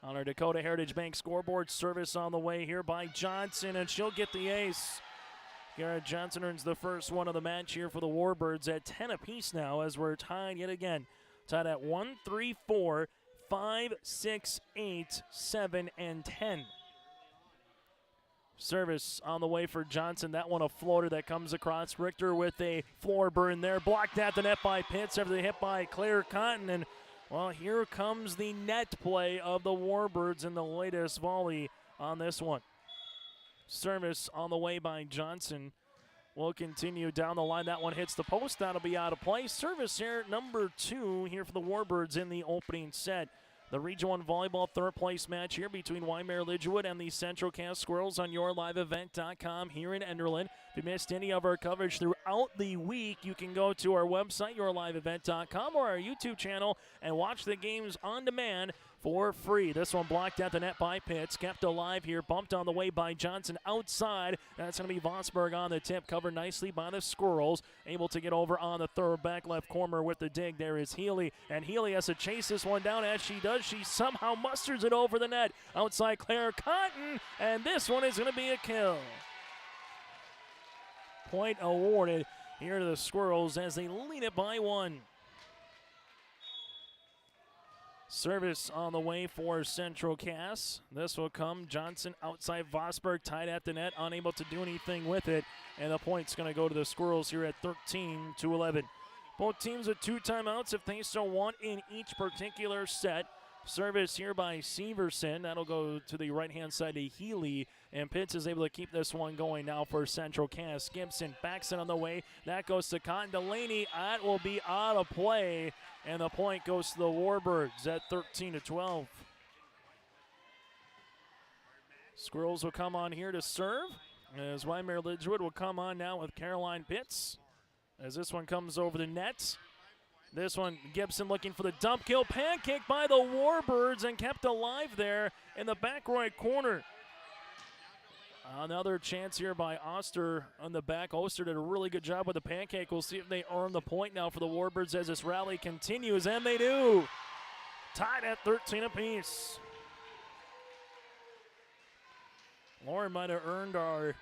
On our Dakota Heritage Bank scoreboard, service on the way here by Johnson, and she'll get the ace. Garrett Johnson earns the first one of the match here for the Warbirds at 10 apiece now as we're tied yet again. Tied at 1, 3, 4, 5, 6, 8, 7, and 10. Service on the way for Johnson. That one a floater that comes across. Richter with a floor burn there. Blocked at the net by Pitts after the hit by Claire Cotton, and well, here comes the net play of the Warbirds in the latest volley on this one. Service on the way by Johnson will continue down the line. That one hits the post. That'll be out of play. Service here, number 2 here for the Warbirds in the opening set. The Region 1 Volleyball third place match here between Wyndmere Lidgerwood and the Central Cass Squirrels on yourliveevent.com here in Enderlin. If you missed any of our coverage throughout the week, you can go to our website, yourliveevent.com, or our YouTube channel and watch the games on demand for free. This one blocked at the net by Pitts. Kept alive here. Bumped on the way by Johnson outside. That's going to be Vosberg on the tip. Covered nicely by the Squirrels. Able to get over on the third back left corner with the dig. There is Healy. And Healy has to chase this one down. As she does, she somehow musters it over the net. Outside Claire Cotton. And this one is going to be a kill. Point awarded here to the Squirrels as they lead it by 1. Service on the way for Central Cass. This will come. Johnson outside Vosberg, tied at the net, unable to do anything with it. And the point's going to go to the Squirrels here at 13-11. Both teams with 2 timeouts if they so want in each particular set. Service here by Severson. That'll go to the right-hand side to Healy. And Pitts is able to keep this one going now for Central Cass. Gibson backs it on the way. That goes to Cotton. Delaney. That will be out of play. And the point goes to the Warbirds at 13-12. Squirrels will come on here to serve. As Wyndmere Lidgerwood will come on now with Caroline Pitts. as this one comes over the net. This one, Gibson looking for the dump kill. Pancake by the Warbirds and kept alive there in the back right corner. Another chance here by Oster on the back. Oster did a really good job with the pancake. We'll see if they earn the point now for the Warbirds as this rally continues, and they do. Tied at 13 apiece. Lauren might have earned our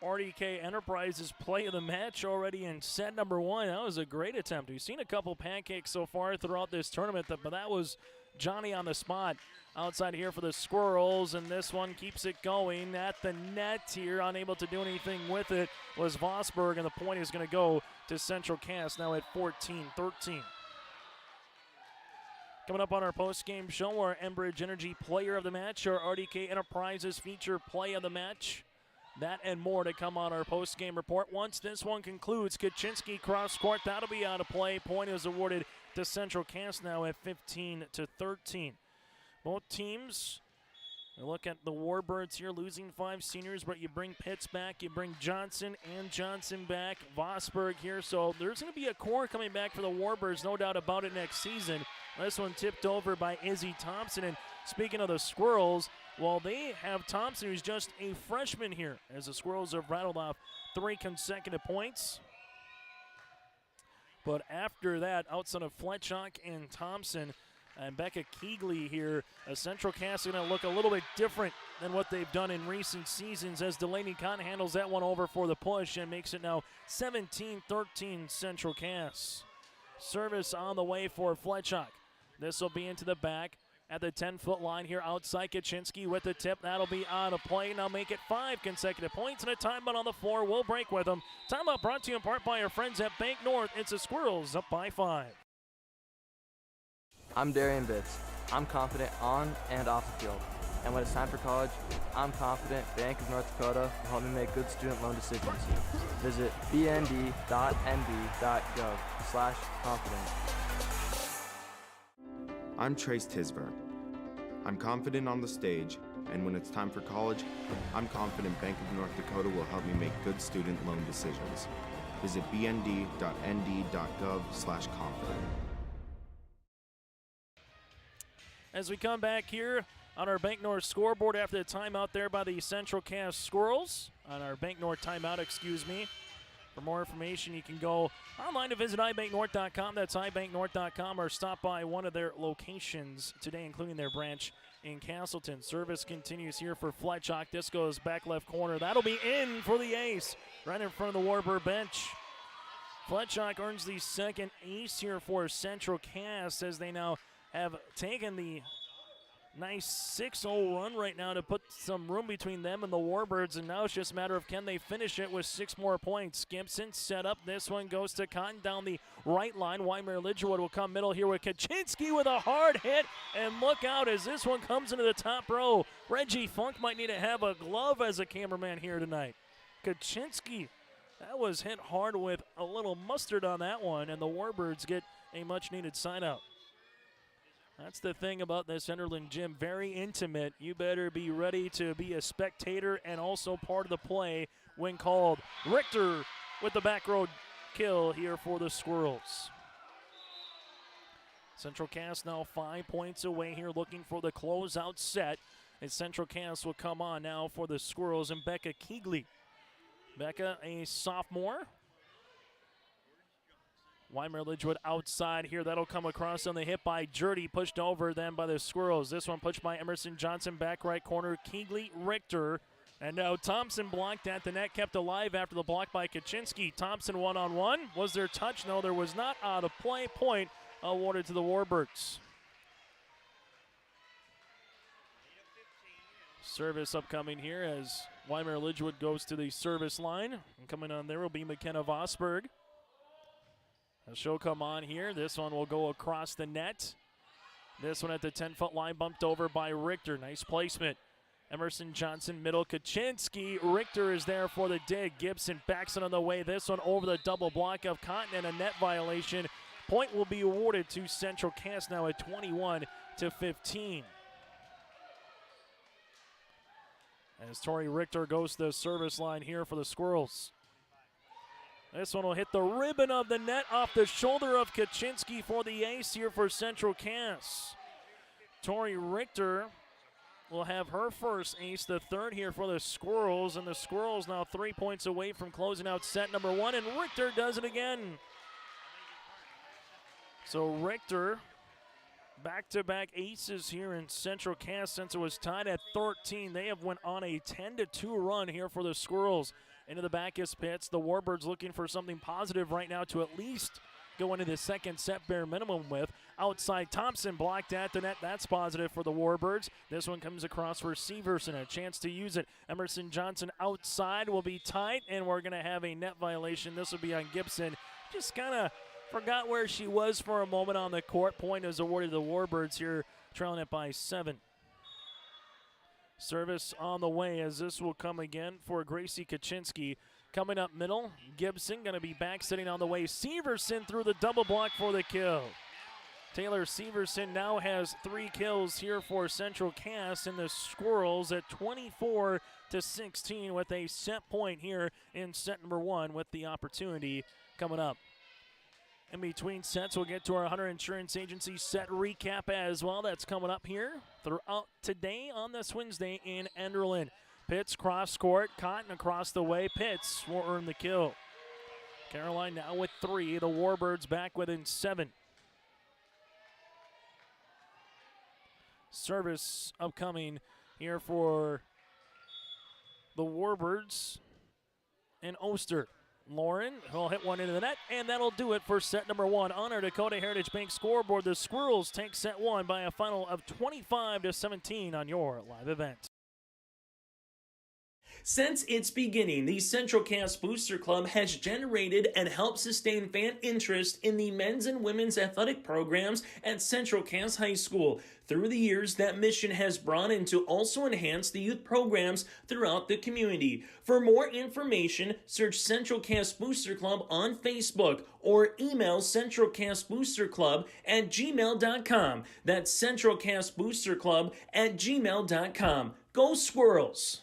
RDK Enterprises play of the match already in set number 1. That was a great attempt. We've seen a couple pancakes so far throughout this tournament, but that was Johnny on the spot outside here for the Squirrels, and this one keeps it going at the net here. Unable to do anything with it was Vosberg, and the point is going to go to Central Cass now at 14-13. Coming up on our post-game show, our Enbridge Energy Player of the Match, our RDK Enterprises Feature Play of the Match. That and more to come on our post-game report. Once this one concludes, Kaczynski cross court, that'll be out of play. Point is awarded to Central Cass now at 15-13. Both teams, we look at the Warbirds here, losing 5 seniors, but you bring Pitts back, you bring Johnson and Johnson back, Vosberg here, so there's going to be a core coming back for the Warbirds, no doubt about it, next season. This one tipped over by Izzy Thompson, and speaking of the Squirrels, well, they have Thompson, who's just a freshman here, as the Squirrels have rattled off 3 consecutive points. But after that, outside of Fletchock and Thompson and Becca Keegley here, Central Cass is going to look a little bit different than what they've done in recent seasons, as Delaney Cotton handles that one over for the push and makes it now 17-13 Central Cass. Service on the way for Fletchock. This will be into the back at the 10-foot line here outside. Kaczynski with the tip. That'll be out of play. Now make it 5 consecutive points and a timeout on the floor. We'll break with them. Timeout brought to you in part by our friends at Bank North. It's the Squirrels up by 5. I'm Darian Bitts. I'm confident on and off the field. And when it's time for college, I'm confident Bank of North Dakota will help me make good student loan decisions. Visit bnd.nd.gov/confident. I'm Trace Tisberg. I'm confident on the stage, and when it's time for college, I'm confident Bank of North Dakota will help me make good student loan decisions. Visit bnd.nd.gov/confident. As we come back here on our Bank North scoreboard after the timeout there by the Central Cass Squirrels, on our Bank North timeout, excuse me. For more information, you can go online to visit ibanknorth.com. That's ibanknorth.com, or stop by one of their locations today, including their branch in Castleton. Service continues here for Fletchock. This goes back left corner. That'll be in for the ace, right in front of the Warbird bench. Fletchock earns the second ace here for Central Cass, as they now have taken the nice 6-0 run right now to put some room between them and the Warbirds, and now it's just a matter of can they finish it with 6 more points. Gibson set up. This one goes to Cotton down the right line. Wyndmere Lidgerwood will come middle here with Kaczynski with a hard hit, and look out as this one comes into the top row. Reggie Funk might need to have a glove as a cameraman here tonight. Kaczynski, that was hit hard with a little mustard on that one, and the Warbirds get a much-needed sign out. That's the thing about this Enderlin gym, very intimate. You better be ready to be a spectator and also part of the play when called. Richter with the back row kill here for the Squirrels. Central Cass now 5 points away here, looking for the closeout set. And Central Cass will come on now for the Squirrels and Becca Keegley. Becca, a sophomore. Wyndmere Lidgerwood outside here. That'll come across on the hit by Jurdy, pushed over then by the Squirrels. This one pushed by Emerson Johnson, back right corner. Keegley, Richter, and now Thompson blocked at the net, kept alive after the block by Kaczynski. Thompson one-on-one. Was there touch? No, there was not. Out of play. Point awarded to the Warbirds. Service upcoming here as Wyndmere Lidgerwood goes to the service line. And coming on there will be McKenna Vosberg. She'll come on here. This one will go across the net. This one at the 10-foot line, bumped over by Richter. Nice placement. Emerson Johnson, middle. Kaczynski. Richter is there for the dig. Gibson backs it on the way. This one over the double block of Cotton and a net violation. Point will be awarded to Central Cass now at 21-15. As Tori Richter goes to the service line here for the Squirrels. This one will hit the ribbon of the net off the shoulder of Kaczynski for the ace here for Central Cass. Tori Richter will have her first ace, the third here for the Squirrels, and the Squirrels now 3 points away from closing out set number 1, and Richter does it again. So Richter, back-to-back aces here in Central Cass since it was tied at 13. They have went on a 10-2 run here for the Squirrels. Into the Bacchus pits. The Warbirds looking for something positive right now to at least go into the second set bare minimum with. Outside Thompson blocked at the net. That's positive for the Warbirds. This one comes across for Severson. A chance to use it. Emerson Johnson outside will be tight, and we're going to have a net violation. This will be on Gibson. Just kind of forgot where she was for a moment on the court. Point is awarded to the Warbirds here, trailing it by 7. Service on the way as this will come again for Gracie Kaczynski. Coming up middle, Gibson going to be back sitting on the way. Severson through the double block for the kill. Taylor Severson now has 3 kills here for Central Cass, and the Squirrels at 24-16 with a set point here in set number 1 with the opportunity coming up. In between sets, we'll get to our Hunter Insurance Agency set recap as well. That's coming up here throughout today on this Wednesday in Enderlin. Pitts cross court, Cotton across the way. Pitts will earn the kill. Caroline now with 3. The Warbirds back within 7. Service upcoming here for the Warbirds and Oster. Lauren will hit one into the net, and that'll do it for set number 1 on our Dakota Heritage Bank scoreboard. The Squirrels take set 1 by a final of 25-17 on your live event. Since its beginning, the Central Cass Booster Club has generated and helped sustain fan interest in the men's and women's athletic programs at Central Cass High School. Through the years, that mission has brought in to also enhance the youth programs throughout the community. For more information, search Central Cass Booster Club on Facebook or email centralcassboosterclub@gmail.com. That's centralcassboosterclub@gmail.com. Go Squirrels!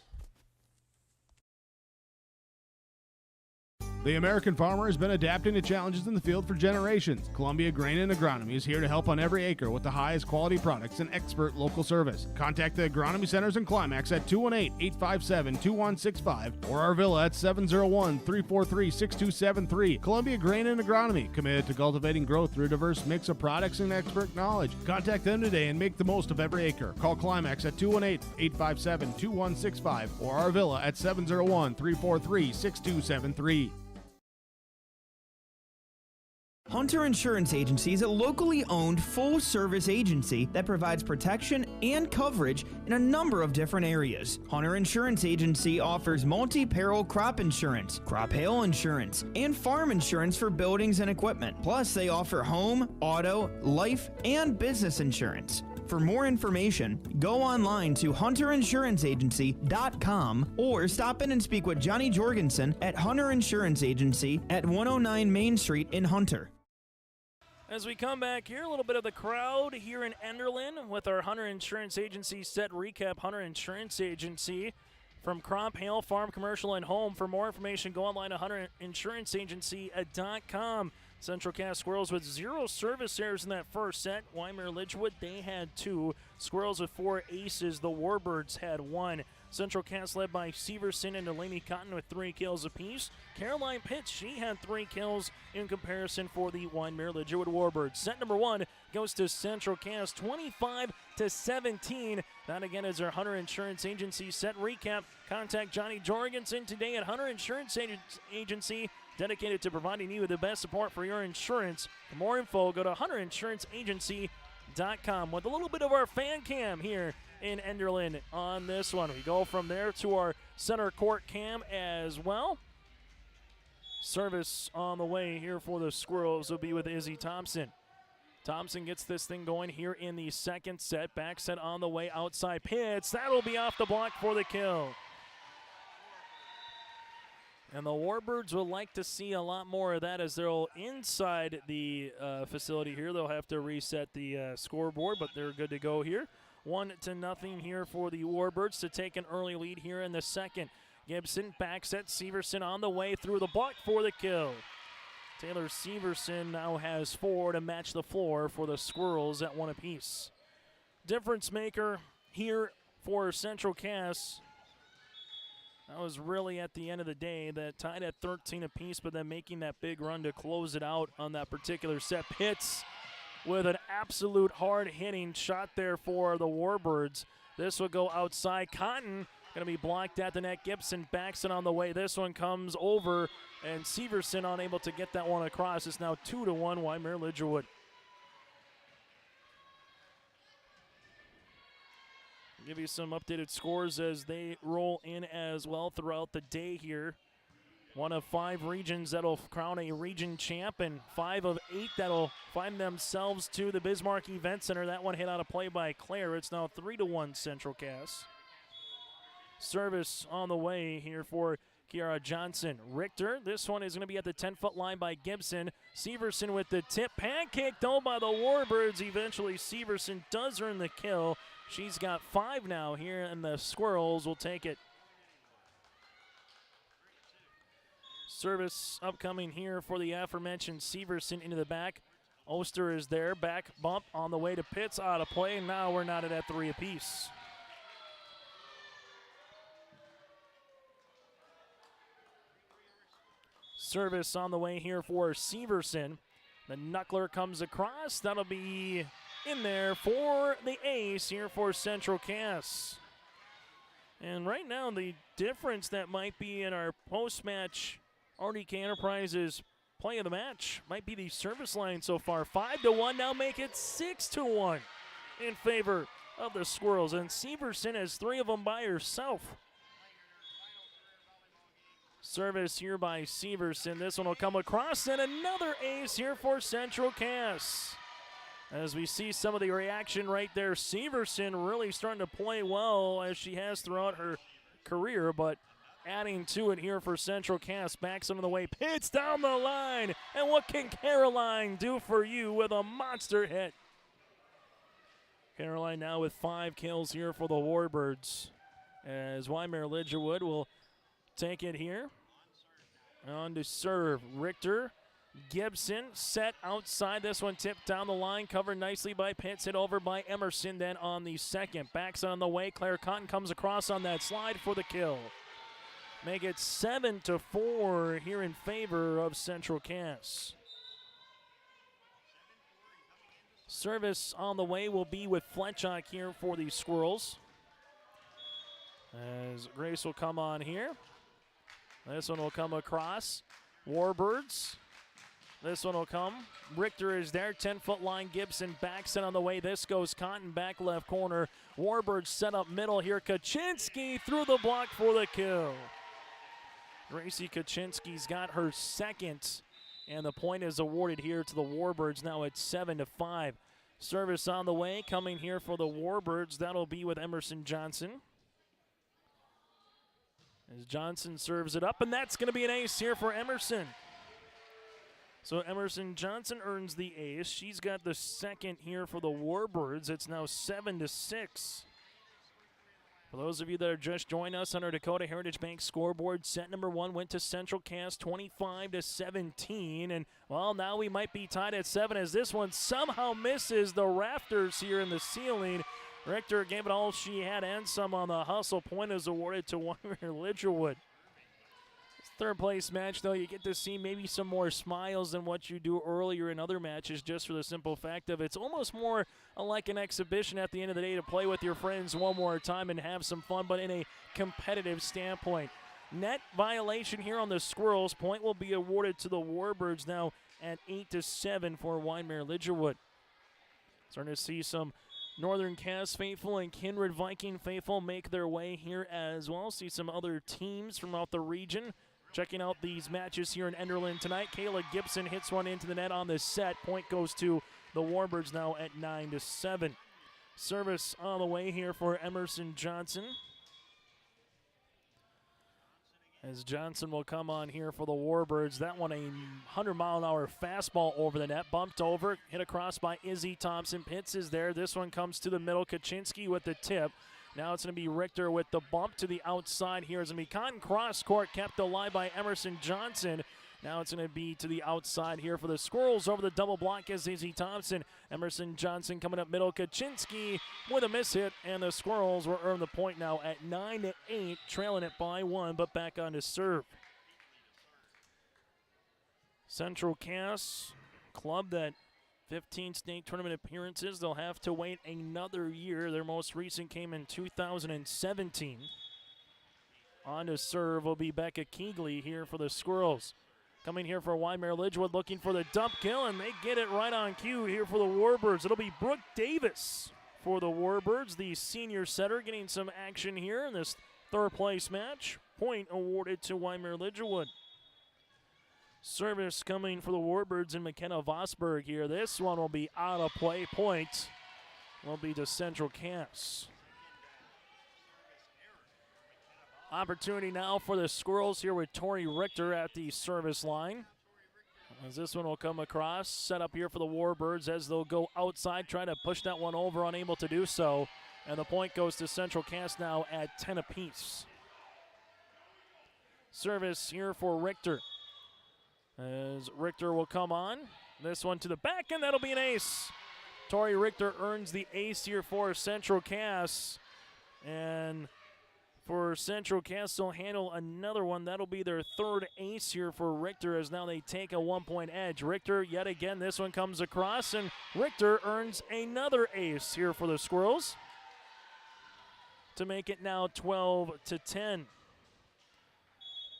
The American farmer has been adapting to challenges in the field for generations. Columbia Grain and Agronomy is here to help on every acre with the highest quality products and expert local service. Contact the Agronomy Centers in Climax at 218-857-2165 or our villa at 701-343-6273. Columbia Grain and Agronomy, committed to cultivating growth through a diverse mix of products and expert knowledge. Contact them today and make the most of every acre. Call Climax at 218-857-2165 or our villa at 701-343-6273. Hunter Insurance Agency is a locally owned full-service agency that provides protection and coverage in a number of different areas. Hunter Insurance Agency offers multi-peril crop insurance, crop hail insurance, and farm insurance for buildings and equipment. Plus, they offer home, auto, life, and business insurance. For more information, go online to hunterinsuranceagency.com or stop in and speak with Johnny Jorgensen at Hunter Insurance Agency at 109 Main Street in Hunter. As we come back here, a little bit of the crowd here in Enderlin with our Hunter Insurance Agency set recap. Hunter Insurance Agency from crop, hail, farm, commercial, and home. For more information, go online to hunterinsuranceagency.com. Central Cass Squirrels with 0 service errors in that first set. Wyndmere Lidgerwood, they had 2. Squirrels with 4 aces. The Warbirds had 1. Central Cass led by Severson and Delaney Cotton with 3 kills apiece. Caroline Pitts, she had 3 kills in comparison for the Wyndmere Lidgerwood Warbirds. Set number 1 goes to Central Cass, 25-17. That again is our Hunter Insurance Agency set recap. Contact Johnny Jorgensen today at Hunter Insurance Agency, dedicated to providing you with the best support for your insurance. For more info, go to hunterinsuranceagency.com with a little bit of our fan cam here in Enderlin on this one. We go from there to our center court cam as well. Service on the way here for the Squirrels will be with Izzy Thompson. Thompson gets this thing going here in the second set. Back set on the way, outside Pitts. That'll be off the block for the kill. And the Warbirds would like to see a lot more of that as they're inside the facility here. They'll have to reset the scoreboard, but they're good to go here. 1-0 here for the Warbirds to take an early lead here in the second. Gibson backs at Severson on the way through the block for the kill. Taylor Severson now has 4 to match the floor for the Squirrels at 1 apiece. Difference maker here for Central Cass. That was really at the end of the day that tied at 13 apiece, but then making that big run to close it out on that particular set. Pitts with an absolute hard-hitting shot there for the Warbirds. This will go outside. Cotton going to be blocked at the net. Gibson backs it on the way. This one comes over, and Severson unable to get that one across. It's now 2-1 Wyndmere Lidgerwood. Give you some updated scores as they roll in as well throughout the day here. 1 of 5 regions that'll crown a region champ, and 5 of 8 that'll find themselves to the Bismarck Event Center. That one hit out of play by Claire. It's now 3-1 Central Cass. Service on the way here for Kiara Johnson. Richter, this one is going to be at the 10-foot line by Gibson. Severson with the tip. Pancake though by the Warbirds. Eventually Severson does earn the kill. She's got 5 now here, and the Squirrels will take it. Service upcoming here for the aforementioned Severson into the back. Oster is there. Back bump on the way to Pitts. Out of play. Now we're knotted at 3 apiece. Service on the way here for Severson. The knuckler comes across. That'll be in there for the ace here for Central Cass. And right now the difference that might be in our post-match RDK Enterprises play of the match might be the service line so far. 5-1, now make it 6-1 in favor of the Squirrels. And Severson has 3 of them by herself. Service here by Severson. This one will come across, and another ace here for Central Cass. As we see some of the reaction right there, Severson really starting to play well as she has throughout her career, but adding to it here for Central Cass. Backs on the way, Pitts down the line, and what can Caroline do for you with a monster hit? Caroline now with 5 kills here for the Warbirds, as Wyndmere Lidgerwood will take it here. On to serve, Richter. Gibson set outside. This one tipped down the line, covered nicely by Pitts, hit over by Emerson then on the second. Backs on the way. Claire Cotton comes across on that slide for the kill. Make it 7-4 here in favor of Central Cass. Service on the way will be with Fletchock here for the Squirrels. As Grace will come on here. This one will come across. Warbirds. This one will come. Richter is there. 10-foot line. Gibson backs it on the way. This goes Cotton back left corner. Warbirds set up middle here. Kaczynski through the block for the kill. Gracie Kaczynski's got her second, and the point is awarded here to the Warbirds. Now it's 7-5. Service on the way. Coming here for the Warbirds. That'll be with Emerson Johnson. As Johnson serves it up, and that's going to be an ace here for Emerson. So Emerson Johnson earns the ace. She's got the second here for the Warbirds. It's now 7-6. For those of you that are just joining us on our Dakota Heritage Bank scoreboard, set number 1 went to Central Cass 25-17. And, well, now we might be tied at 7 as this one somehow misses the rafters here in the ceiling. Richter gave it all she had and some on the hustle. Point is awarded to Wyndmere Lidgerwood. Third place match, though, you get to see maybe some more smiles than what you do earlier in other matches, just for the simple fact of it's almost more like an exhibition at the end of the day to play with your friends one more time and have some fun, but in a competitive standpoint. Net violation here on the Squirrels. Point will be awarded to the Warbirds now at 8-7 for Wyndmere Lidgerwood. Starting to see some Northern Cass faithful and Kindred Viking faithful make their way here as well. See some other teams from out the region checking out these matches here in Enderlin tonight. Kayla Gibson hits one into the net on this set. Point goes to the Warbirds now at 9-7. Service on the way here for Emerson Johnson. As Johnson will come on here for the Warbirds. That one a 100-mile-an-hour fastball over the net. Bumped over, hit across by Izzy Thompson. Pitts is there. This one comes to the middle. Kaczynski with the tip. Now it's going to be Richter with the bump to the outside here. It's going to be Cotton cross court, kept alive by Emerson Johnson. Now it's going to be to the outside here for the Squirrels. Over the double block is Izzy Thompson. Emerson Johnson coming up middle. Kaczynski with a miss hit, and the Squirrels will earn the point now at 9-8, trailing it by 1, but back on to serve. Central Cass, club that 15 state tournament appearances. They'll have to wait another year. Their most recent came in 2017. On to serve will be Becca Keegley here for the Squirrels. Coming here for Wyndmere Lidgerwood, looking for the dump kill, and they get it right on cue here for the Warbirds. It'll be Brooke Davis for the Warbirds, the senior setter, getting some action here in this third place match. Point awarded to Wyndmere Lidgerwood. Service coming for the Warbirds and McKenna Vosberg here. This one will be out of play. Point will be to Central Cass. Opportunity now for the Squirrels here with Tori Richter at the service line. As this one will come across, set up here for the Warbirds as they'll go outside, try to push that one over, unable to do so. And the point goes to Central Cass now at 10 apiece. Service here for Richter. As Richter will come on. This one to the back, and that'll be an ace. Tori Richter earns the ace here for Central Cass. And for Central Cass, they'll handle another one. That'll be their third ace here for Richter as now they take a 1-point edge. Richter, yet again, this one comes across, and Richter earns another ace here for the Squirrels to make it now 12-10.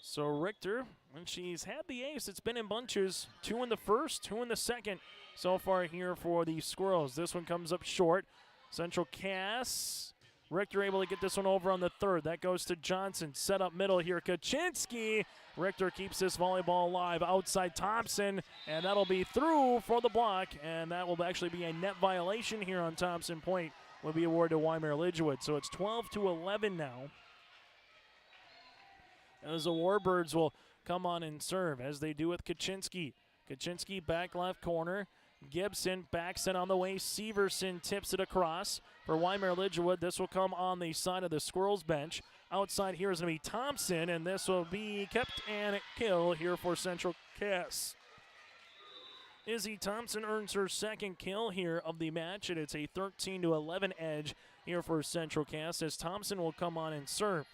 So Richter, when she's had the ace, it's been in bunches. 2 in the first, 2 in the second so far here for the Squirrels. This one comes up short. Central Cass, Richter able to get this one over on the third. That goes to Johnson. Set up middle here. Kaczynski. Richter keeps this volleyball alive. Outside Thompson. And that'll be through for the block. And that will actually be a net violation here on Thompson. Point will be awarded to Wyndmere Lidgerwood. So it's 12-11 now. As the Warbirds will come on and serve, as they do with Kaczynski. Kaczynski back left corner. Gibson backs it on the way. Severson tips it across for Wyndmere Lidgerwood. This will come on the side of the Squirrels bench. Outside here is going to be Thompson, and this will be kept and kill here for Central Cass. Izzy Thompson earns her second kill here of the match, and it's a 13-11 edge here for Central Cass as Thompson will come on and serve.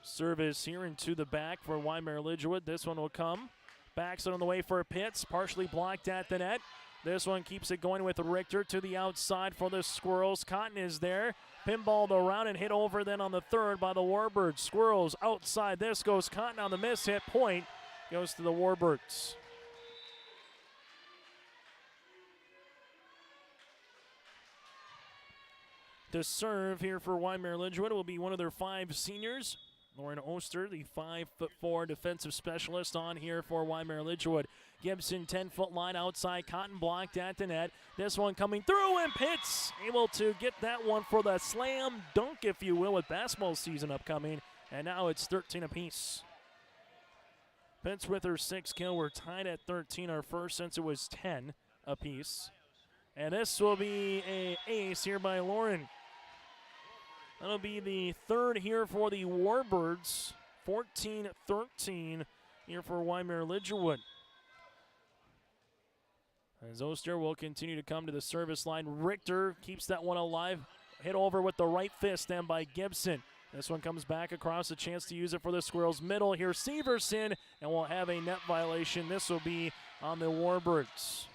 Service here into the back for Wyndmere Lidgerwood. This one will come. Backs it on the way for Pitts, partially blocked at the net. This one keeps it going with Richter to the outside for the Squirrels. Cotton is there. Pinballed around and hit over then on the third by the Warbirds. Squirrels outside. This goes Cotton on the miss hit. Point goes to the Warbirds. To serve here for Wyndmere Lidgerwood will be one of their 5 seniors. Lauren Oster, the 5'4" defensive specialist, on here for Wyndmere Lidgerwood. Gibson, 10-foot line outside. Cotton blocked at the net. This one coming through, and Pitts able to get that one for the slam dunk, if you will, with basketball season upcoming. And now it's 13 apiece. Pitts with her 6th kill. We're tied at 13, our first since it was 10 apiece. And this will be an ace here by Lauren. That'll be the third here for the Warbirds. 14-13 here for Wyndmere Lidgerwood. As Oster will continue to come to the service line. Richter keeps that one alive. Hit over with the right fist then by Gibson. This one comes back across, a chance to use it for the Squirrels. Middle here, Severson, and we'll have a net violation. This will be on the Warbirds.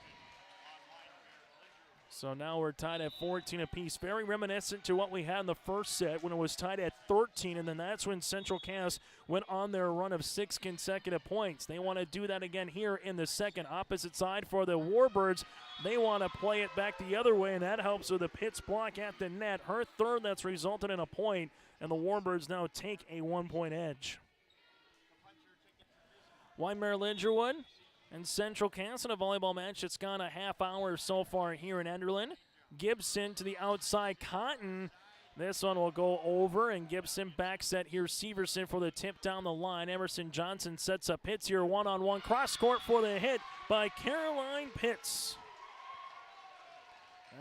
So now we're tied at 14 apiece. Very reminiscent to what we had in the first set when it was tied at 13, and then that's when Central Cass went on their run of 6 consecutive points. They want to do that again here in the second. Opposite side for the Warbirds. They want to play it back the other way, and that helps with a Pitts block at the net. Her third that's resulted in a point, and the Warbirds now take a 1-point edge. Wyndmere Lidgerwood and Central Cass in a volleyball match. It's gone a half hour so far here in Enderlin. Gibson to the outside. Cotton. This one will go over, and Gibson back set here. Severson for the tip down the line. Emerson Johnson sets up Pitts here. One-on-one cross court for the hit by Caroline Pitts.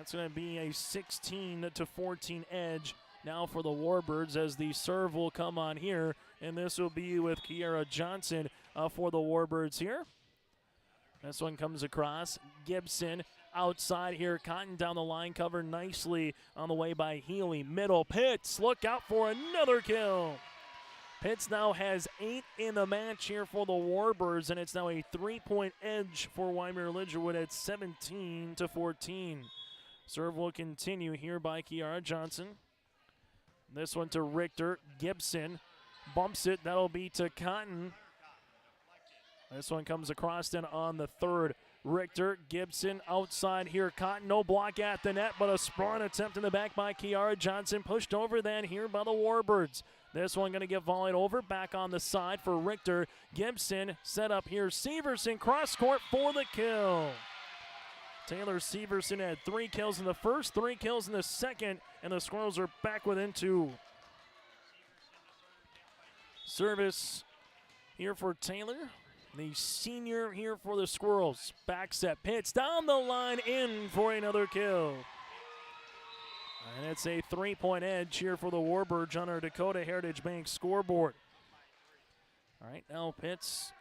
That's going to be a 16-14 edge now for the Warbirds as the serve will come on here. And this will be with Kiara Johnson for the Warbirds here. This one comes across. Gibson outside here. Cotton down the line, covered nicely on the way by Healy. Middle, Pitts, look out for another kill. Pitts now has 8 in the match here for the Warbirds, and it's now a 3-point edge for Wyndmere Lidgerwood at 17-14. Serve will continue here by Kiara Johnson. This one to Richter. Gibson bumps it. That'll be to Cotton. This one comes across then on the third. Richter, Gibson outside here. Cotton, no block at the net, but a sprawn attempt in the back by Kiara Johnson. Pushed over then here by the Warbirds. This one going to get volleyed over. Back on the side for Richter. Gibson set up here. Severson cross court for the kill. Taylor Severson had 3 kills in the first, 3 kills in the second, and the Squirrels are back within 2. Service here for Taylor. The senior here for the Squirrels. Back set, Pitts down the line, in for another kill. And it's a 3-point edge here for the Warbirds on our Dakota Heritage Bank scoreboard. All right, now Pitts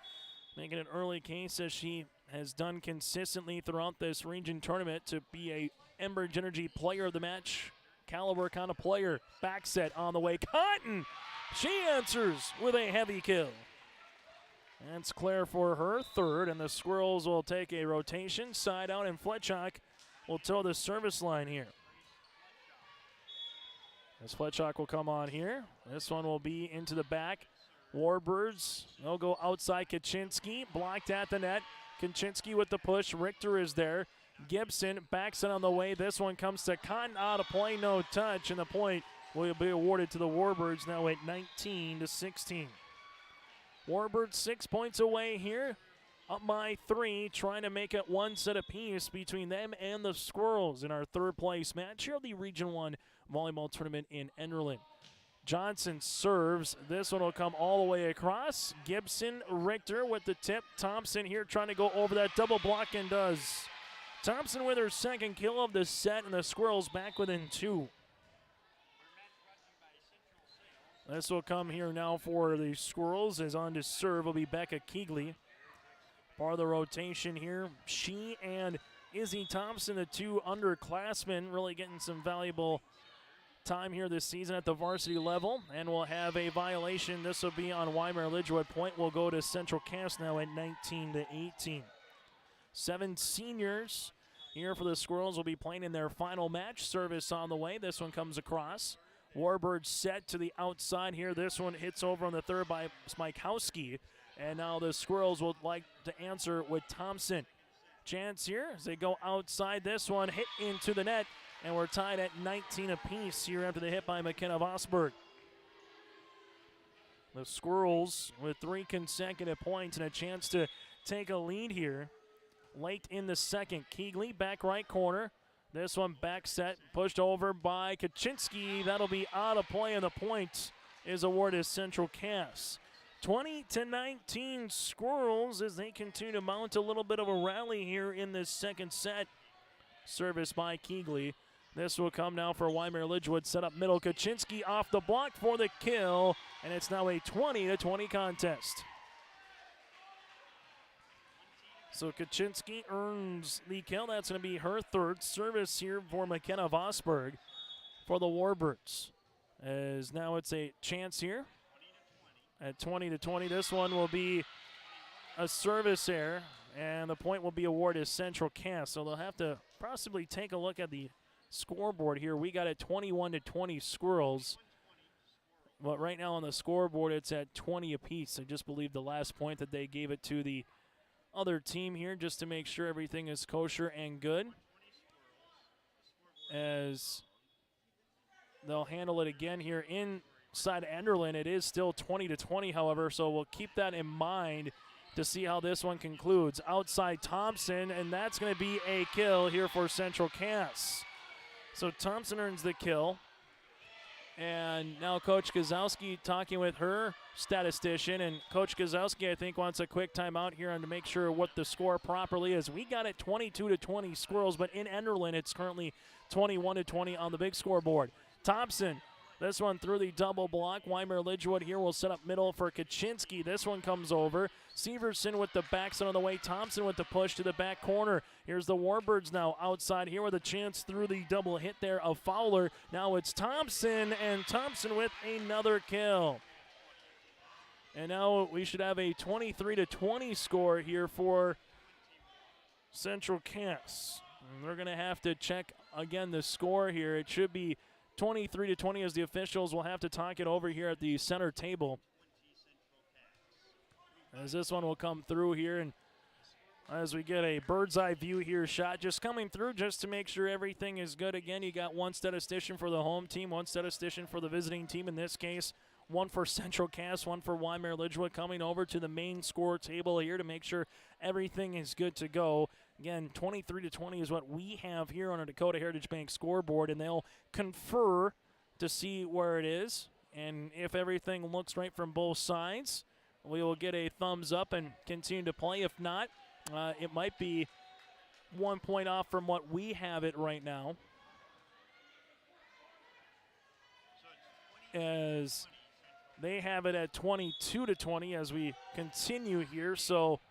making an early case as she has done consistently throughout this region tournament to be a Enbridge Energy player of the match caliber kind of player. Back set on the way. Cotton, she answers with a heavy kill. That's Claire for her third, and the Squirrels will take a rotation side out, and Fletchock will toe the service line here. As Fletchock will come on here. This one will be into the back. Warbirds, they'll go outside. Kaczynski blocked at the net. Kaczynski with the push. Richter is there. Gibson backs it on the way. This one comes to Cotton, out of play, no touch, and the point will be awarded to the Warbirds now at 19-16. Warbirds 6 points away here, up by 3, trying to make it 1 set apiece between them and the Squirrels in our third place match here of the Region 1 volleyball tournament in Enderlin. Johnson serves. This one will come all the way across. Gibson, Richter with the tip. Thompson here trying to go over that double block and does. Thompson with her second kill of the set, and the Squirrels back within 2. This will come here now for the Squirrels, as on to serve will be Becca Keegley. Part of the rotation here. She and Izzy Thompson, the 2 underclassmen, really getting some valuable time here this season at the varsity level. And we'll have a violation. This will be on Wyndmere Lidgerwood. Point will go to Central Cass now at 19-18. 7 seniors here for the Squirrels will be playing in their final match. Service on the way. This one comes across. Warbirds set to the outside here. This one hits over on the third by Smykowski. And now the Squirrels would like to answer with Thompson. Chance here as they go outside. This one hit into the net. And we're tied at 19 apiece here after the hit by McKenna Vosberg. The Squirrels with 3 consecutive points and a chance to take a lead here. Late in the second. Keegley back right corner. This one back set, pushed over by Kaczynski. That'll be out of play, and the point is awarded Central Cass. 20-19 Squirrels as they continue to mount a little bit of a rally here in this second set. Service by Keegley. This will come now for Wyndmere Lidgerwood. Set up middle. Kaczynski off the block for the kill, and it's now a 20-20 contest. So Kaczynski earns the kill. That's going to be her third. Service here for McKenna Vosberg for the Warbirds. As now it's a chance here at 20-20. This one will be a service error, and the point will be awarded Central Cass. So they'll have to possibly take a look at the scoreboard here. We got it 21-20 Squirrels. But right now on the scoreboard, it's at 20 apiece. I just believe the last point that they gave it to the other team here just to make sure everything is kosher and good. As they'll handle it again here inside Enderlin. It is still 20-20, however, so we'll keep that in mind to see how this one concludes. Outside Thompson, and that's going to be a kill here for Central Cass. So Thompson earns the kill. And now Coach Gazowski talking with her statistician. And Coach Gazowski, I think, wants a quick timeout here and to make sure what the score properly is. We got it 22-20 Squirrels, but in Enderlin, it's currently 21-20 on the big scoreboard. Thompson, this one through the double block. Wyndmere Lidgerwood here will set up middle for Kaczynski. This one comes over. Severson with the backside on the way. Thompson with the push to the back corner. Here's the Warbirds now outside here with a chance through the double hit there of Fowler. Now it's Thompson, and Thompson with another kill. And now we should have a 23-20 score here for Central Cass. And they're going to have to check again the score here. It should be 23-20 as the officials will have to talk it over here at the center table. As this one will come through here, and as we get a bird's eye view here shot just coming through just to make sure everything is good. Again, you got one statistician for the home team, one statistician for the visiting team in this case, one for Central Cass, one for Wyndmere Lidgerwood coming over to the main score table here to make sure everything is good to go. Again, 23-20 is what we have here on our Dakota Heritage Bank scoreboard, and they'll confer to see where it is. And if everything looks right from both sides, we will get a thumbs up and continue to play. If not, it might be 1 point off from what we have it right now. As they have it at 22-20 as we continue here. So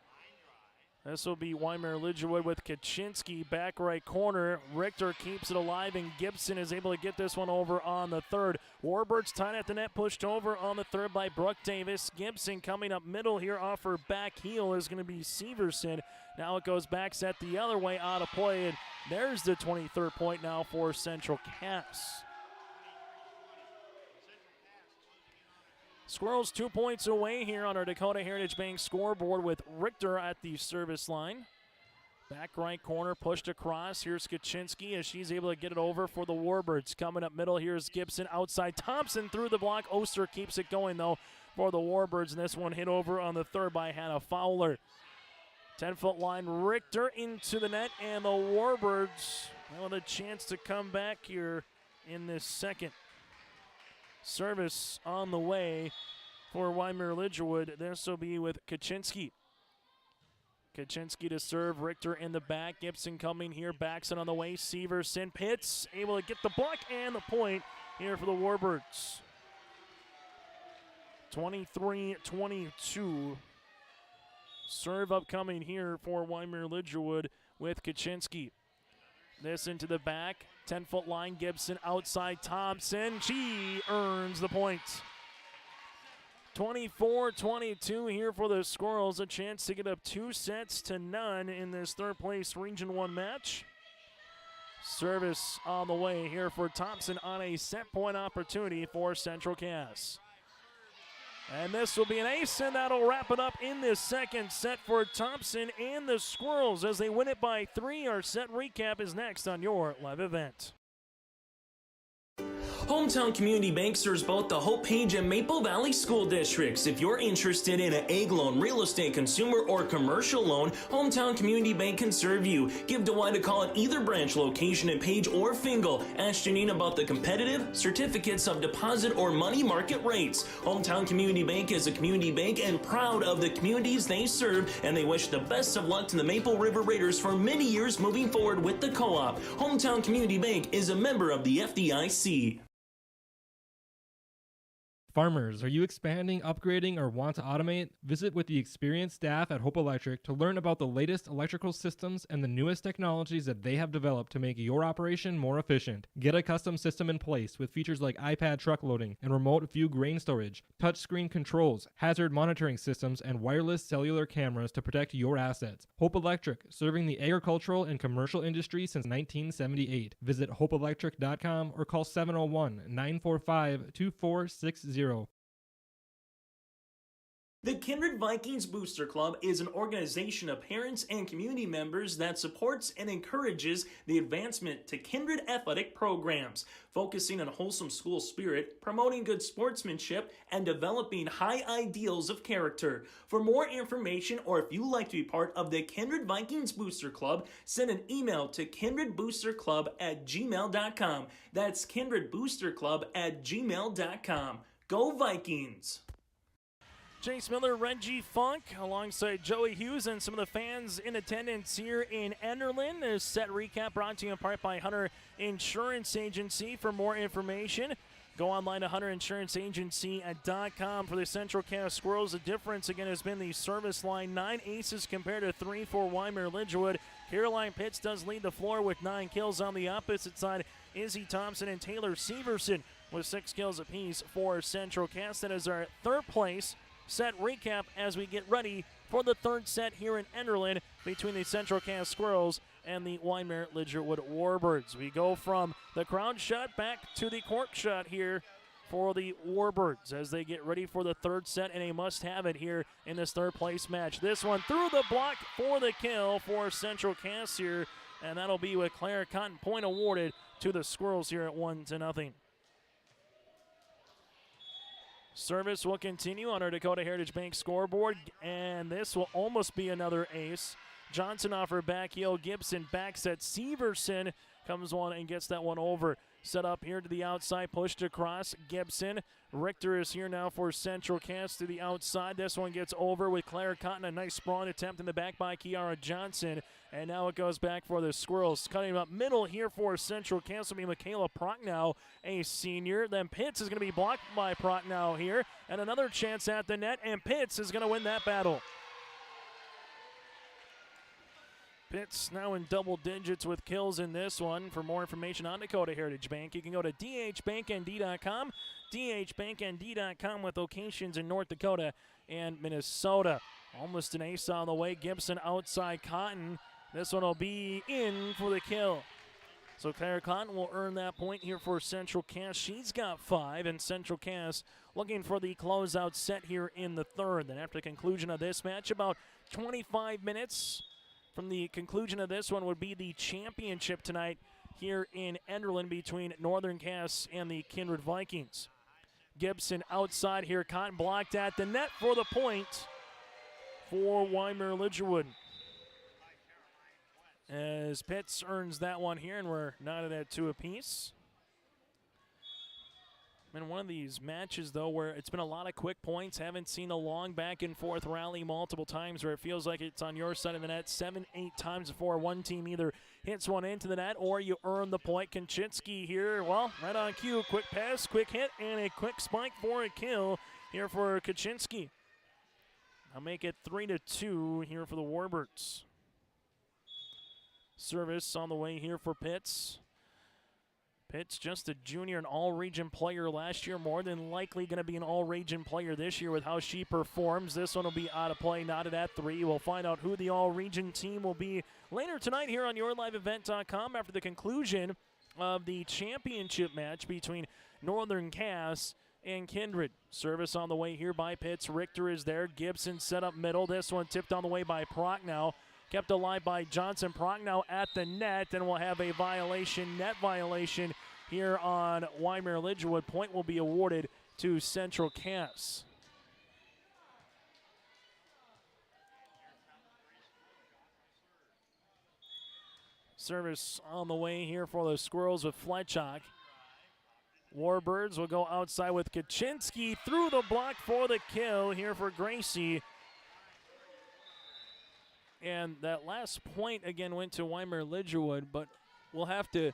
this will be Wyndmere Lidgerwood with Kaczynski back right corner. Richter keeps it alive, and Gibson is able to get this one over on the third. Warbirds tied at the net, pushed over on the third by Brooke Davis. Gibson coming up middle here off her back heel is going to be Severson. Now it goes back set the other way out of play, and there's the 23rd point now for Central Cass. Squirrels 2 points away here on our Dakota Heritage Bank scoreboard with Richter at the service line. Back right corner, pushed across. Here's Kaczynski as she's able to get it over for the Warbirds. Coming up middle, here's Gibson outside. Thompson through the block. Oster keeps it going, though, for the Warbirds. And this one hit over on the third by Hannah Fowler. 10-foot line, Richter into the net, and the Warbirds with a chance to come back here in this second. Service on the way for Wyndmere Lidgerwood. This will be with Kaczynski. Kaczynski to serve. Richter in the back. Gibson coming here. Baxton on the way. Severson. Pitts able to get the block and the point here for the Warbirds. 23-22. Serve upcoming here for Wyndmere Lidgerwood with Kaczynski. This into the back. 10-foot line, Gibson outside Thompson. She earns the point. 24-22 here for the Squirrels. A chance to get up 2-0 in this third place Region 1 match. Service on the way here for Thompson on a set point opportunity for Central Cass. And this will be an ace, and that'll wrap it up in this second set for Thompson and the Squirrels as they win it by 3. Our set recap is next on your live event. Hometown Community Bank serves both the Hope Page and Maple Valley school districts. If you're interested in an egg loan, real estate, consumer, or commercial loan, Hometown Community Bank can serve you. Give DeWitt a call at either branch location in Page or Fingal. Ask Janine about the competitive certificates of deposit or money market rates. Hometown Community Bank is a community bank and proud of the communities they serve, and they wish the best of luck to the Maple River Raiders for many years moving forward with the co-op. Hometown Community Bank is a member of the FDIC. Farmers, are you expanding, upgrading, or want to automate? Visit with the experienced staff at Hope Electric to learn about the latest electrical systems and the newest technologies that they have developed to make your operation more efficient. Get a custom system in place with features like iPad truck loading and remote view grain storage, touchscreen controls, hazard monitoring systems, and wireless cellular cameras to protect your assets. Hope Electric, serving the agricultural and commercial industry since 1978. Visit hopeelectric.com or call 701-945-2460. The Kindred Vikings Booster Club is an organization of parents and community members that supports and encourages the advancement to Kindred athletic programs, focusing on wholesome school spirit, promoting good sportsmanship, and developing high ideals of character. For more information, or if you'd like to be part of the Kindred Vikings Booster Club, send an email to kindredboosterclub@gmail.com. That's kindredboosterclub@gmail.com. Go Vikings! Chase Miller, Reggie Funk, alongside Joey Hughes and some of the fans in attendance here in Enderlin. There's set recap brought to you in part by Hunter Insurance Agency. For more information, go online to hunterinsuranceagency.com. For the Central Cass Squirrels, the difference again has been the service line. 9 aces compared to 3 for Wyndmere Lidgerwood. Caroline Pitts does lead the floor with 9 kills. On the opposite side, Izzy Thompson and Taylor Severson with 6 kills apiece for Central Cass. That is our third place set recap as we get ready for the third set here in Enderlin between the Central Cass Squirrels and the Wyndmere Lidgerwood Warbirds. We go from the crowd shot back to the cork shot here for the Warbirds as they get ready for the third set, and a must-have it here in this third place match. This one through the block for the kill for Central Cass here, and that'll be with Claire Cotton. Point awarded to the Squirrels here at 1-0. Service will continue on our Dakota Heritage Bank scoreboard, and this will almost be another ace. Johnson off her back heel. Gibson backs at Severson. Comes one and gets that one over. Set up here to the outside, pushed across. Gibson. Richter is here now for Central Cass to the outside. This one gets over with Claire Cotton. A nice sprawn attempt in the back by Kiara Johnson. And now it goes back for the Squirrels. Cutting up middle here for Central Cass will be Michaela Prochnow, a senior. Then Pitts is going to be blocked by Prochnow here. And another chance at the net, and Pitts is going to win that battle. Pitts now in double digits with kills in this one. For more information on Dakota Heritage Bank, you can go to dhbanknd.com, dhbanknd.com with locations in North Dakota and Minnesota. Almost an ace on the way. Gibson outside Cotton. This one will be in for the kill. So Claire Cotton will earn that point here for Central Cass. She's got 5, and Central Cass looking for the closeout set here in the third. Then after the conclusion of this match, about 25 minutes from the conclusion of this one would be the championship tonight here in Enderlin between Northern Cass and the Kindred Vikings. Gibson outside here. Cotton blocked at the net for the point for Wyndmere Lidgerwood. As Pitts earns that one here, and we're knotted at 2 apiece. In one of these matches, though, where it's been a lot of quick points, haven't seen a long back-and-forth rally multiple times where it feels like it's on your side of the net 7-8 times before one team either hits one into the net or you earn the point. Kaczynski here, well, right on cue. Quick pass, quick hit, and a quick spike for a kill here for Kaczynski. I'll make it 3-2 here for the Warbirds. Service on the way here for Pitts. Pitts, just a junior and all-region player last year, more than likely going to be an all-region player this year with how she performs. This one will be out of play, knotted at 3. We'll find out who the all-region team will be later tonight here on YourLiveEvent.com after the conclusion of the championship match between Northern Cass and Kindred. Service on the way here by Pitts. Richter is there. Gibson set up middle. This one tipped on the way by Prochnow. Kept alive by Johnson. Prochnow at the net, and we'll have a violation, net violation here on Wyndmere Lidgerwood. Point will be awarded to Central Cass. Service on the way here for the Squirrels with Fletchock. Warbirds will go outside with Kaczynski through the block for the kill here for Gracie. And that last point again went to Wyndmere Lidgerwood, but we'll have to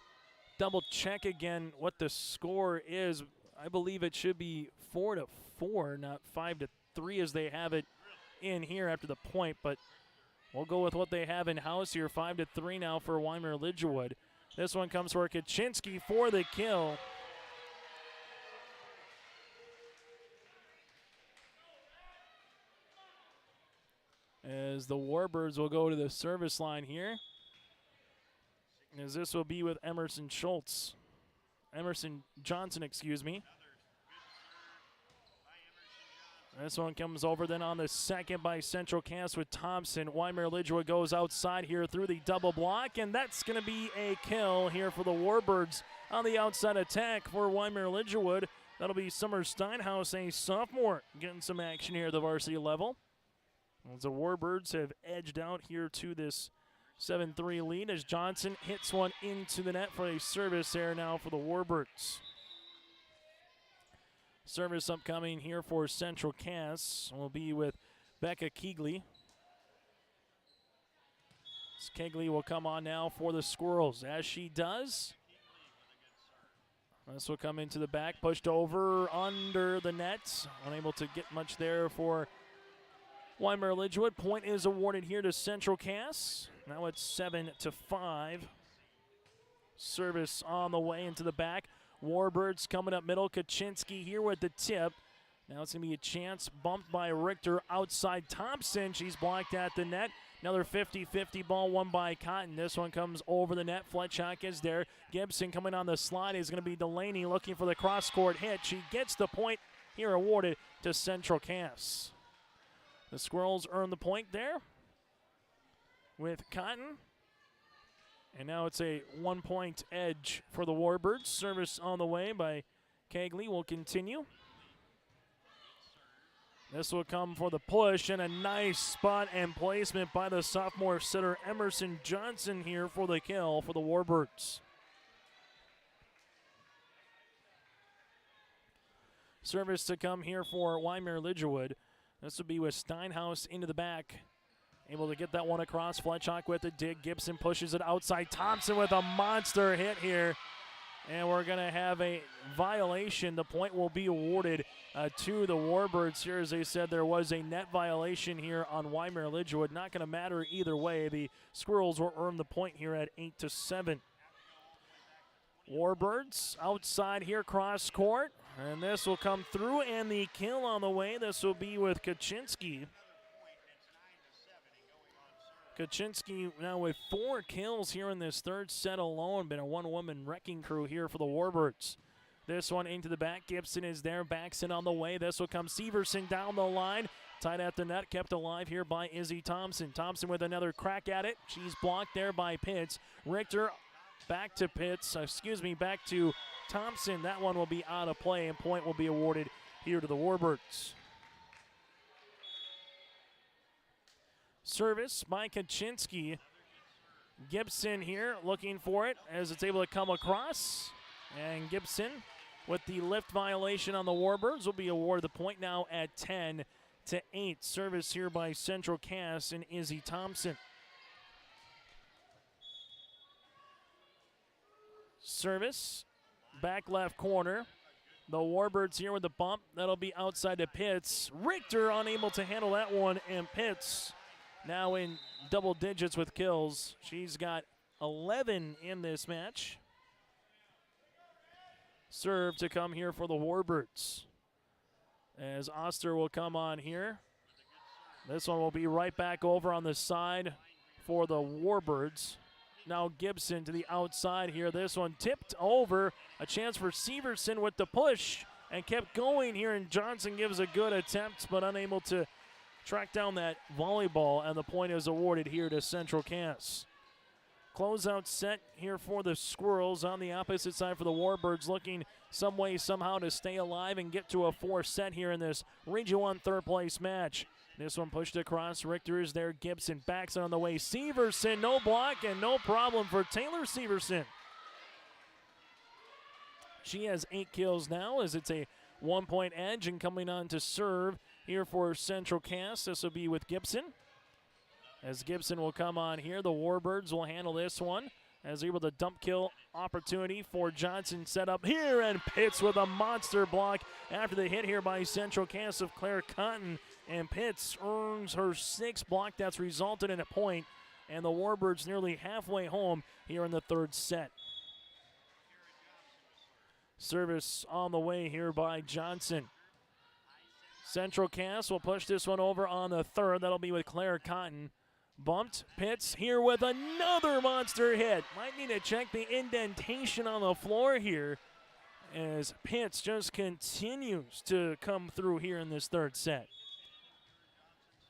double check again what the score is. I believe it should be 4-4, not 5-3 as they have it in here after the point, but we'll go with what they have in house here. 5-3 now for Wyndmere Lidgerwood. This one comes for Kaczynski for the kill. As the Warbirds will go to the service line here. As this will be with Emerson Johnson, excuse me. This one comes over then on the second by Central Cass with Thompson. Wyndmere Lidgerwood goes outside here through the double block, and that's going to be a kill here for the Warbirds on the outside attack for Wyndmere Lidgerwood. That'll be Summer Steinhaus, a sophomore, getting some action here at the varsity level. As the Warbirds have edged out here to this 7-3 lead as Johnson hits one into the net for a service there now for the Warbirds. Service upcoming here for Central Cass will be with Becca Keegley. Keegley will come on now for the Squirrels. As she does, this will come into the back, pushed over under the net. Unable to get much there for Wyndmere Lidgerwood. Point is awarded here to Central Cass. Now it's 7-5. Service on the way into the back. Warbirds coming up middle. Kaczynski here with the tip. Now it's going to be a chance bumped by Richter outside Thompson. She's blocked at the net. Another 50-50 ball won by Cotton. This one comes over the net. Fletchak is there. Gibson coming on the slide is going to be Delaney looking for the cross-court hit. She gets the point here awarded to Central Cass. The Squirrels earn the point there with Cotton. And now it's a 1-point edge for the Warbirds. Service on the way by Keegley will continue. This will come for the push, and a nice spot and placement by the sophomore setter Emerson Johnson here for the kill for the Warbirds. Service to come here for Wyndmere Lidgerwood. This will be with Steinhaus into the back. Able to get that one across. Fletchak with the dig. Gibson pushes it outside. Thompson with a monster hit here. And we're going to have a violation. The point will be awarded to the Warbirds here. As they said, there was a net violation here on Wyndmere Lidgerwood. Not going to matter either way. The Squirrels will earn the point here at 8-7. Warbirds outside here, cross court. And this will come through, and the kill on the way. This will be with Kaczynski. Kaczynski now with 4 kills here in this third set alone. Been a one-woman wrecking crew here for the Warbirds. This one into the back. Gibson is there. Backs in on the way. This will come Severson down the line. Tied at the net. Kept alive here by Izzy Thompson. Thompson with another crack at it. She's blocked there by Pitts. Richter back to Pitts. Back to Thompson. That one will be out of play, and point will be awarded here to the Warbirds. Service by Kaczynski. Gibson here looking for it as it's able to come across. And Gibson with the lift violation on the Warbirds will be awarded the point now at 10-8. Service here by Central Cass and Izzy Thompson. Service, back left corner. The Warbirds here with the bump. That'll be outside to Pitts. Richter unable to handle that one, and Pitts now in double digits with kills. She's got 11 in this match. Serve to come here for the Warbirds. As Oster will come on here. This one will be right back over on the side for the Warbirds. Now Gibson to the outside here. This one tipped over. A chance for Severson with the push and kept going here. And Johnson gives a good attempt but unable to track down that volleyball. And the point is awarded here to Central Cass. Closeout set here for the Squirrels on the opposite side for the Warbirds, looking some way, somehow to stay alive and get to a 4 set here in this Region 1 third place match. This one pushed across. Richter is there. Gibson backs it on the way. Severson, no block and no problem for Taylor Severson. She has 8 kills now as it's a 1-point edge, and coming on to serve here for Central Cass. This will be with Gibson. As Gibson will come on here, the Warbirds will handle this one as able to dump kill opportunity for Johnson set up here, and Pitts with a monster block after the hit here by Central Cass of Claire Cotton, and Pitts earns her 6th block. That's resulted in a point, and the Warbirds nearly halfway home here in the third set. Service on the way here by Johnson. Central Cass will push this one over on the third. That'll be with Claire Cotton. Bumped. Pitts here with another monster hit. Might need to check the indentation on the floor here as Pitts just continues to come through here in this third set.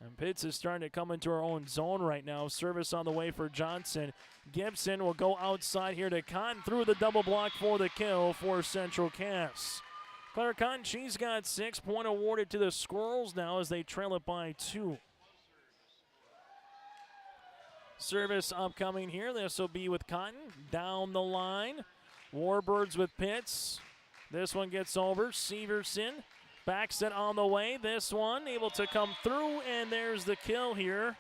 And Pitts is starting to come into her own zone right now. Service on the way for Johnson. Gibson will go outside here to Cotton through the double block for the kill for Central Cass. Claire Cotton, she's got 6 point awarded to the Squirrels now as they trail it by 2. Service upcoming here. This will be with Cotton down the line. Warbirds with Pitts. This one gets over. Severson backs it on the way. This one able to come through, and there's the kill here.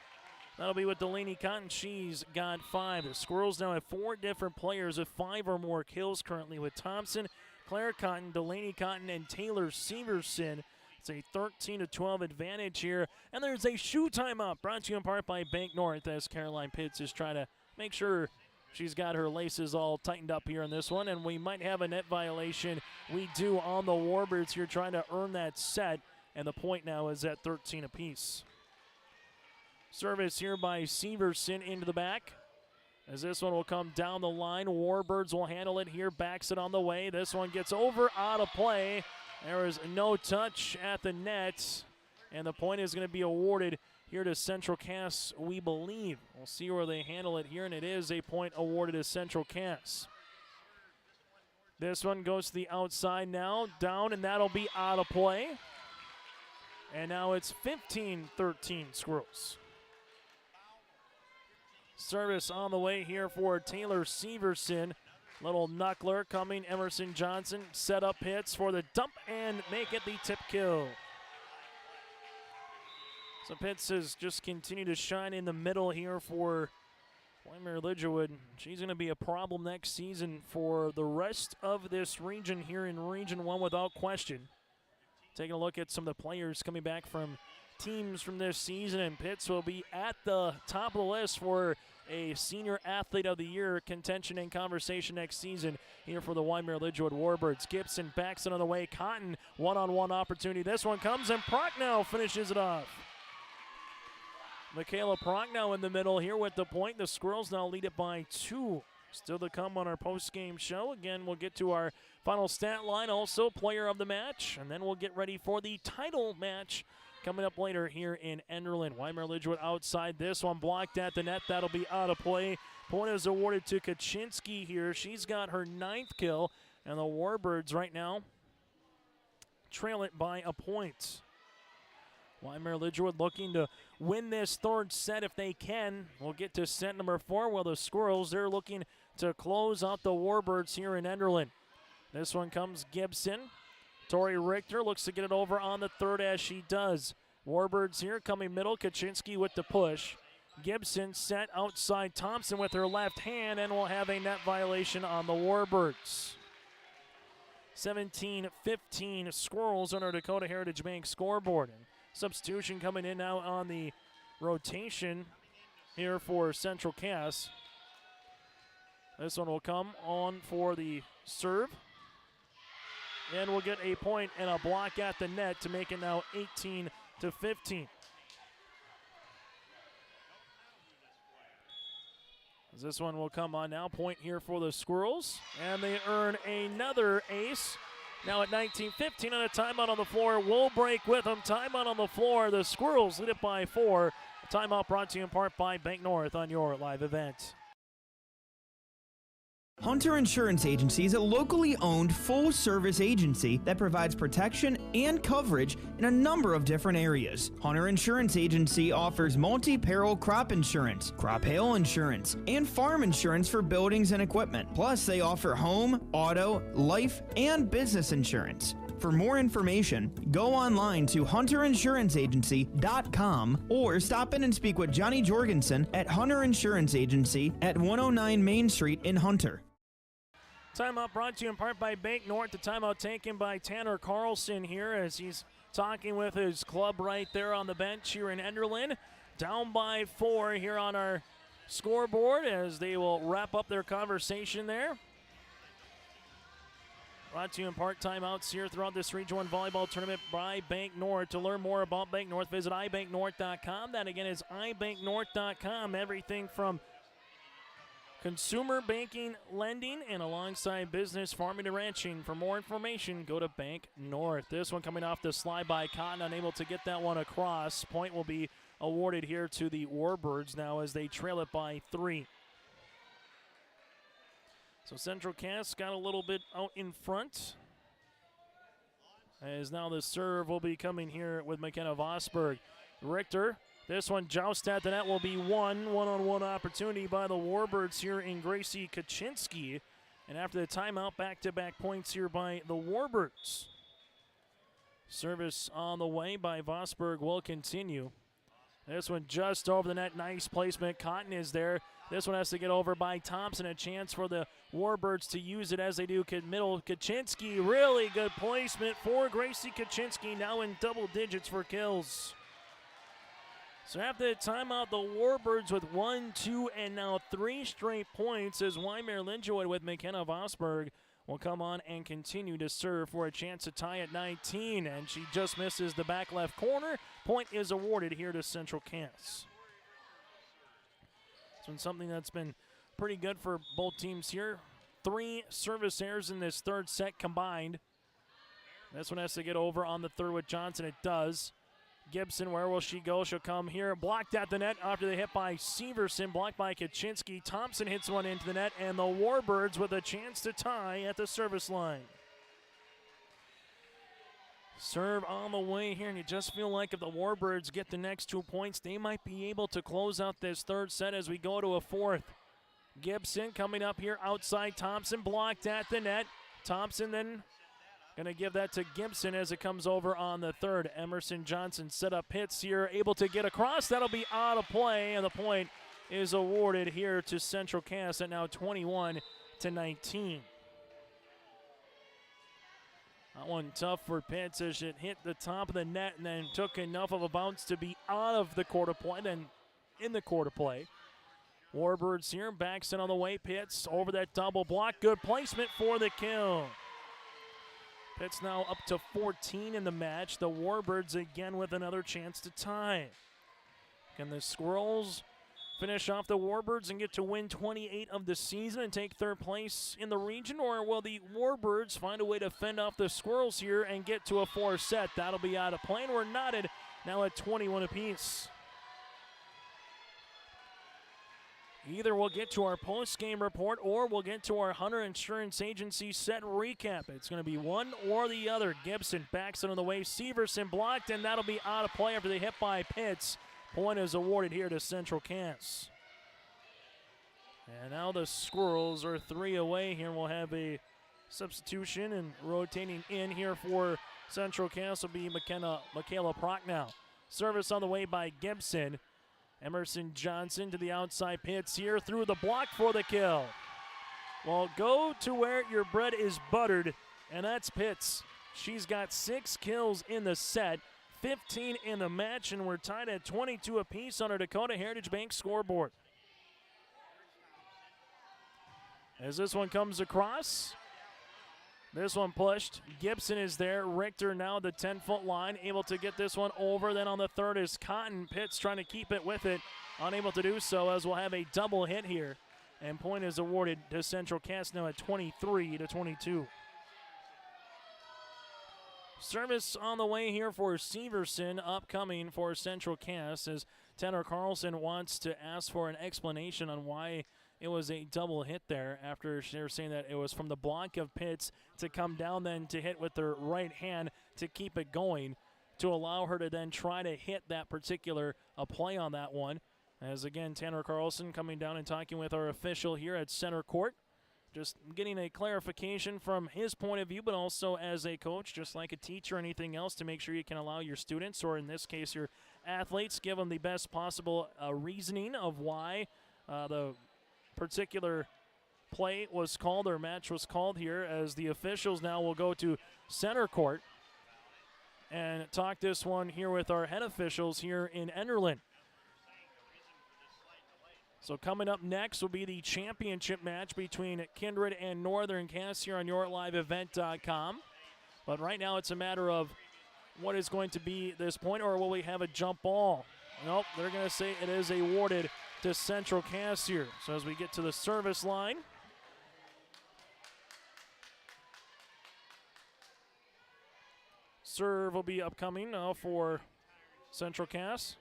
That'll be with Delaney Cotton. She's got 5. The Squirrels now have 4 different players with 5 or more kills currently with Thompson, Claire Cotton, Delaney Cotton, and Taylor Severson. It's a 13-12 advantage here. And there's a shoe timeout brought to you in part by Bank North as Caroline Pitts is trying to make sure she's got her laces all tightened up here in this one. And we might have a net violation. We do on the Warbirds here trying to earn that set. And the point now is at 13 apiece. Service here by Severson into the back. As this one will come down the line. Warbirds will handle it here. Backs it on the way. This one gets over out of play. There is no touch at the net, and the point is going to be awarded here to Central Cass, we believe. We'll see where they handle it here, and it is a point awarded to Central Cass. This one goes to the outside now, down, and that'll be out of play. And now it's 15-13 Squirrels. Service on the way here for Taylor Severson. Little knuckler coming, Emerson Johnson. Set up hits for the dump and make it the tip kill. So Pitts has just continued to shine in the middle here for Wyndmere Lidgerwood. She's going to be a problem next season for the rest of this region here in Region 1 without question. Taking a look at some of the players coming back from teams from this season, and Pitts will be at the top of the list for a Senior Athlete of the Year contention and conversation next season here for the Wyndmere Lidgerwood Warbirds. Gibson backs it on the way. Cotton, one-on-one opportunity. This one comes, and Prochnow finishes it off. Michaela Prochnow in the middle here with the point. The Squirrels now lead it by 2. Still to come on our post-game show. Again, we'll get to our final stat line, also player of the match, and then we'll get ready for the title match coming up later here in Enderlin. Wyndmere Lidgerwood outside. This one blocked at the net. That'll be out of play. Point is awarded to Kaczynski here. She's got her 9th kill, and the Warbirds right now trail it by a point. Wyndmere Lidgerwood looking to win this third set if they can. We'll get to set number 4, while the Squirrels, they're looking to close out the Warbirds here in Enderlin. This one comes Gibson. Tori Richter looks to get it over on the third as she does. Warbirds here coming middle. Kaczynski with the push. Gibson set outside Thompson with her left hand, and will have a net violation on the Warbirds. 17-15 Squirrels on our Dakota Heritage Bank scoreboard. And substitution coming in now on the rotation here for Central Cass. This one will come on for the serve. And we'll get a point and a block at the net to make it now 18-15. As this one will come on now. Point here for the Squirrels. And they earn another ace. Now at 19-15 on a timeout on the floor. We'll break with them. Timeout on the floor. The Squirrels lead it by 4. A timeout brought to you in part by Bank North on your live event. Hunter Insurance Agency is a locally owned full-service agency that provides protection and coverage in a number of different areas. Hunter Insurance Agency offers multi-peril crop insurance, crop hail insurance, and farm insurance for buildings and equipment. Plus, they offer home, auto, life, and business insurance. For more information, go online to hunterinsuranceagency.com or stop in and speak with Johnny Jorgensen at Hunter Insurance Agency at 109 Main Street in Hunter. Timeout brought to you in part by Bank North. The timeout taken by Tanner Carlson here as he's talking with his club right there on the bench here in Enderlin. Down by 4 here on our scoreboard as they will wrap up their conversation there. Brought to you in part timeouts here throughout this Region 1 volleyball tournament by Bank North. To learn more about Bank North, visit ibanknorth.com. That again is ibanknorth.com. Everything from consumer banking, lending, and alongside business, farming, and ranching. For more information, go to Bank North. This one coming off the slide by Cotton, unable to get that one across. Point will be awarded here to the Warbirds now as they trail it by 3. So Central Cass got a little bit out in front. As now the serve will be coming here with McKenna Vosberg. Richter, this one joust at the net will be one-on-one opportunity by the Warbirds here in Gracie Kaczynski. And after the timeout, back-to-back points here by the Warbirds. Service on the way by Vosberg will continue. This one just over the net, nice placement. Cotton is there. This one has to get over by Thompson. A chance for the Warbirds to use it as they do middle. Kaczynski, really good placement for Gracie Kaczynski, now in double digits for kills. So after the timeout, the Warbirds with 1, 2, and now 3 straight points as Wyndmere Lidgerwood with McKenna Vosberg will come on and continue to serve for a chance to tie at 19. And she just misses the back left corner. Point is awarded here to Central Cass. It's been something that's been pretty good for both teams here. 3 service errors in this third set combined. This one has to get over on the third with Johnson. It does. Gibson, where will she go? She'll come here. Blocked at the net after the hit by Severson. Blocked by Kaczynski. Thompson hits one into the net, and the Warbirds with a chance to tie at the service line. Serve on the way here, and you just feel like if the Warbirds get the next 2 points, they might be able to close out this third set as we go to a fourth. Gibson coming up here outside. Thompson blocked at the net. Thompson then going to give that to Gibson as it comes over on the third. Emerson Johnson set up hits here, able to get across. That'll be out of play, and the point is awarded here to Central Cass at now 21-19. That one tough for Pitts as it hit the top of the net and then took enough of a bounce to be out of the court of play, then in the court of play. Warbirds here, backs in on the way. Pitts over that double block. Good placement for the kill. Pitts now up to 14 in the match. The Warbirds again with another chance to tie. Can the Squirrels finish off the Warbirds and get to win 28 of the season and take third place in the region? Or will the Warbirds find a way to fend off the Squirrels here and get to a 4 set? That'll be out of play, and we're knotted now at 21 apiece. Either we'll get to our post-game report or we'll get to our Hunter Insurance Agency set recap. It's going to be one or the other. Gibson backs it on the way. Severson blocked, and that'll be out of play after the hit by Pitts. Point is awarded here to Central Cass. And now the Squirrels are 3 away here. We'll have a substitution, and rotating in here for Central Cass will be Michaela Prochnow. Service on the way by Gibson. Emerson Johnson to the outside. Pitts here through the block for the kill. Well, go to where your bread is buttered, and that's Pitts. She's got 6 kills in the set, 15 in the match, and we're tied at 22 apiece on our Dakota Heritage Bank scoreboard. As this one comes across, this one pushed. Gibson is there. Richter now the 10-foot line, able to get this one over. Then on the third is Cotton. Pitts trying to keep it with it. Unable to do so as we'll have a double hit here. And point is awarded to Central Cass now at 23-22. Service on the way here for Severson, upcoming for Central Cass as Tanner Carlson wants to ask for an explanation on why it was a double hit there after they're saying that it was from the block of Pitts to come down then to hit with their right hand to keep it going, to allow her to then try to hit that particular play on that one. As again, Tanner Carlson coming down and talking with our official here at center court. Just getting a clarification from his point of view, but also as a coach, just like a teacher or anything else, to make sure you can allow your students, or in this case your athletes, give them the best possible reasoning of why the particular play was called or match was called here, as the officials now will go to center court and talk this one here with our head officials here in Enderlin. So coming up next will be the championship match between Kindred and Northern Cass here on YourLiveEvent.com. But right now it's a matter of what is going to be this point, or will we have a jump ball? Nope, they're going to say it is awarded to Central Cass here. So as we get to the service line, serve will be upcoming now for Central Cass.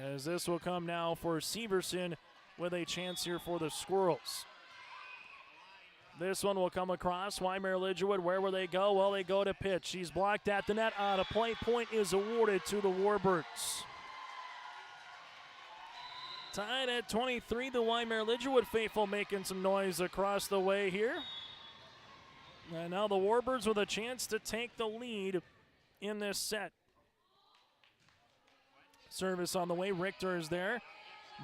As this will come now for Severson with a chance here for the Squirrels. This one will come across. Wyndmere Lidgerwood, where will they go? Well, they go to pitch. She's blocked at the net. Out of play. Point is awarded to the Warbirds. Tied at 23, the Wyndmere Lidgerwood faithful making some noise across the way here. And now the Warbirds with a chance to take the lead in this set. Service on the way. Richter is there.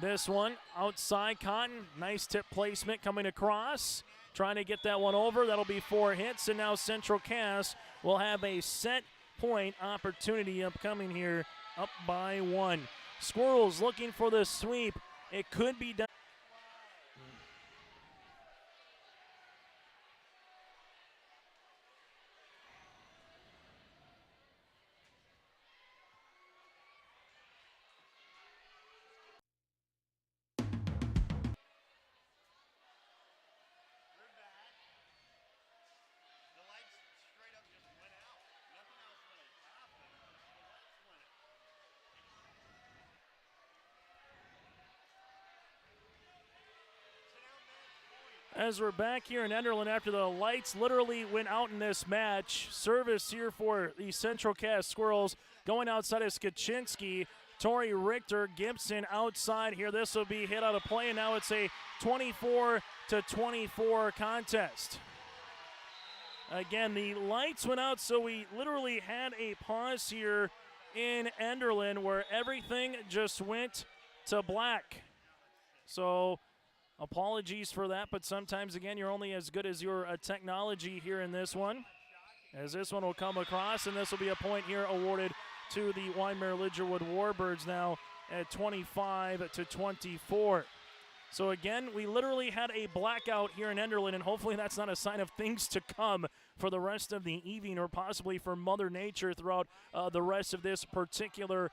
This one outside Cotton. Nice tip placement coming across. Trying to get that one over. That'll be 4 hits. And now Central Cass will have a set point opportunity upcoming here, up by 1. Squirrels looking for the sweep. It could be done. As we're back here in Enderlin after the lights literally went out in this match. Service here for the Central Cass Squirrels. Going outside is Kaczynski. Tori Richter, Gibson outside here. This will be hit out of play, and now it's a 24-24 contest. Again, the lights went out, so we literally had a pause here in Enderlin where everything just went to black. So apologies for that, but sometimes, again, you're only as good as your technology here in this one. As this one will come across, and this will be a point here awarded to the Wyndmere Lidgerwood Warbirds now at 25-24. So again, we literally had a blackout here in Enderlin, and hopefully that's not a sign of things to come for the rest of the evening, or possibly for Mother Nature throughout the rest of this particular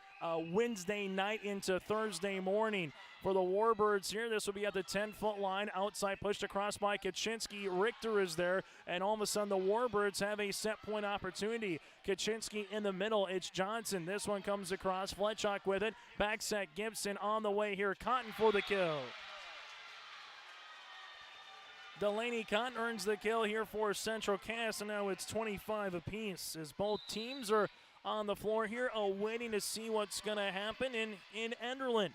Wednesday night into Thursday morning. For the Warbirds here, this will be at the 10-foot line. Outside pushed across by Kaczynski. Richter is there, and all of a sudden the Warbirds have a set point opportunity. Kaczynski in the middle. It's Johnson. This one comes across. Fletchock with it. Back set Gibson on the way here. Cotton for the kill. Delaney Cotton earns the kill here for Central Cass, and now it's 25 apiece as both teams are on the floor here waiting to see what's going to happen in Enderlin.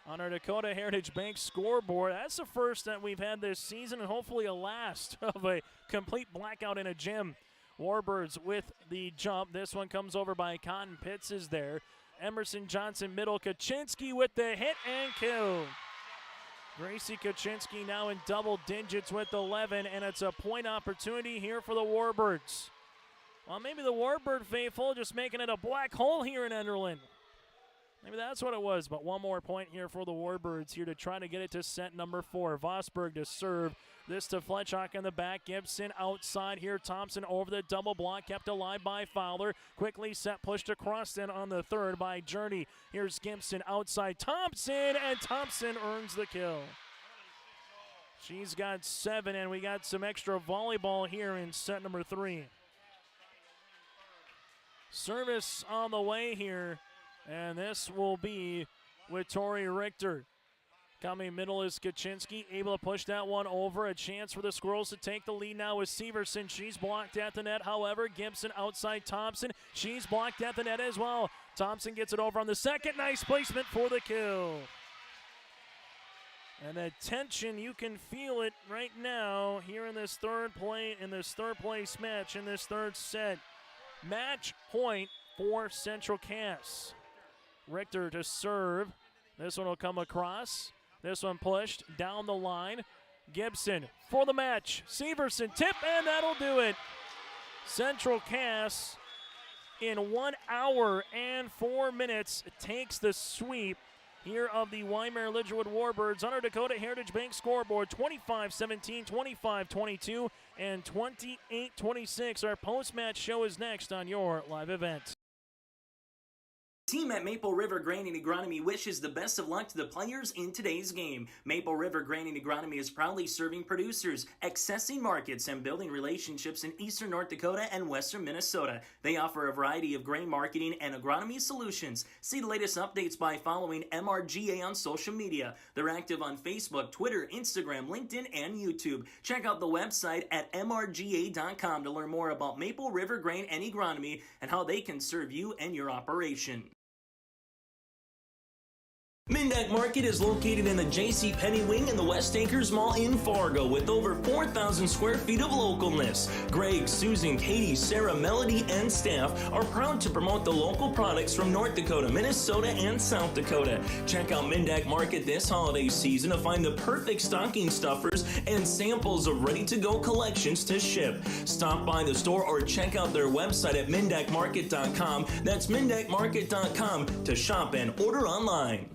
On our Dakota Heritage Bank scoreboard, that's the first that we've had this season, and hopefully a last of a complete blackout in a gym. Warbirds with the jump. This one comes over by Cotton. Pitts is there. Emerson Johnson middle. Kaczynski with the hit and kill. Gracie Kaczynski now in double digits with 11, and it's a point opportunity here for the Warbirds. Well, maybe the Warbird faithful just making it a black hole here in Enderlin. Maybe that's what it was, but one more point here for the Warbirds here to try to get it to set number 4. Vosberg to serve. This to Fletchock in the back. Gibson outside here. Thompson over the double block, kept alive by Fowler. Quickly set, pushed across in on the third by Journey. Here's Gibson outside. Thompson, and Thompson earns the kill. She's got 7, and we got some extra volleyball here in set number 3. Service on the way here. And this will be with Tori Richter. Coming middle is Kaczynski, able to push that one over. A chance for the Squirrels to take the lead now with Severson. She's blocked at the net. However, Gibson outside Thompson. She's blocked at the net as well. Thompson gets it over on the second. Nice placement for the kill. And the tension, you can feel it right now here in this third place match, in this third set. Match point for Central Cass. Richter to serve. This one will come across. This one pushed down the line. Gibson for the match. Severson tip, and that'll do it. Central Cass in 1 hour and 4 minutes takes the sweep here of the Wyndmere Lidgerwood Warbirds on our Dakota Heritage Bank scoreboard. 25-17, 25-22, and 28-26. Our post-match show is next on your live event. Team at Maple River Grain and Agronomy wishes the best of luck to the players in today's game. Maple River Grain and Agronomy is proudly serving producers, accessing markets, and building relationships in eastern North Dakota and western Minnesota. They offer a variety of grain marketing and agronomy solutions. See the latest updates by following MRGA on social media. They're active on Facebook, Twitter, Instagram, LinkedIn, and YouTube. Check out the website at mrga.com to learn more about Maple River Grain and Agronomy and how they can serve you and your operation. Mindak Market is located in the J.C. Penney Wing in the West Acres Mall in Fargo with over 4,000 square feet of localness. Greg, Susan, Katie, Sarah, Melody, and staff are proud to promote the local products from North Dakota, Minnesota, and South Dakota. Check out Mindak Market this holiday season to find the perfect stocking stuffers and samples of ready-to-go collections to ship. Stop by the store or check out their website at mindakmarket.com. That's mindakmarket.com to shop and order online.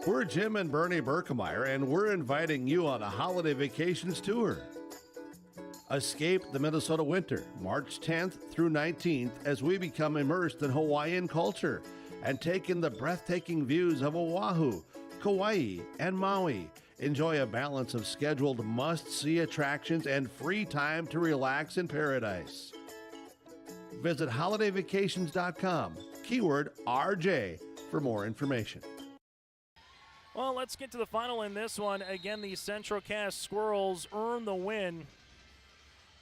We're Jim and Bernie Berkemeyer, and we're inviting you on a holiday vacations tour. Escape the Minnesota winter, March 10th through 19th, as we become immersed in Hawaiian culture and take in the breathtaking views of Oahu, Kauai, and Maui. Enjoy a balance of scheduled must-see attractions and free time to relax in paradise. Visit holidayvacations.com, keyword RJ, for more information. Well, let's get to the final in this one. Again, the Central Cass Squirrels earn the win.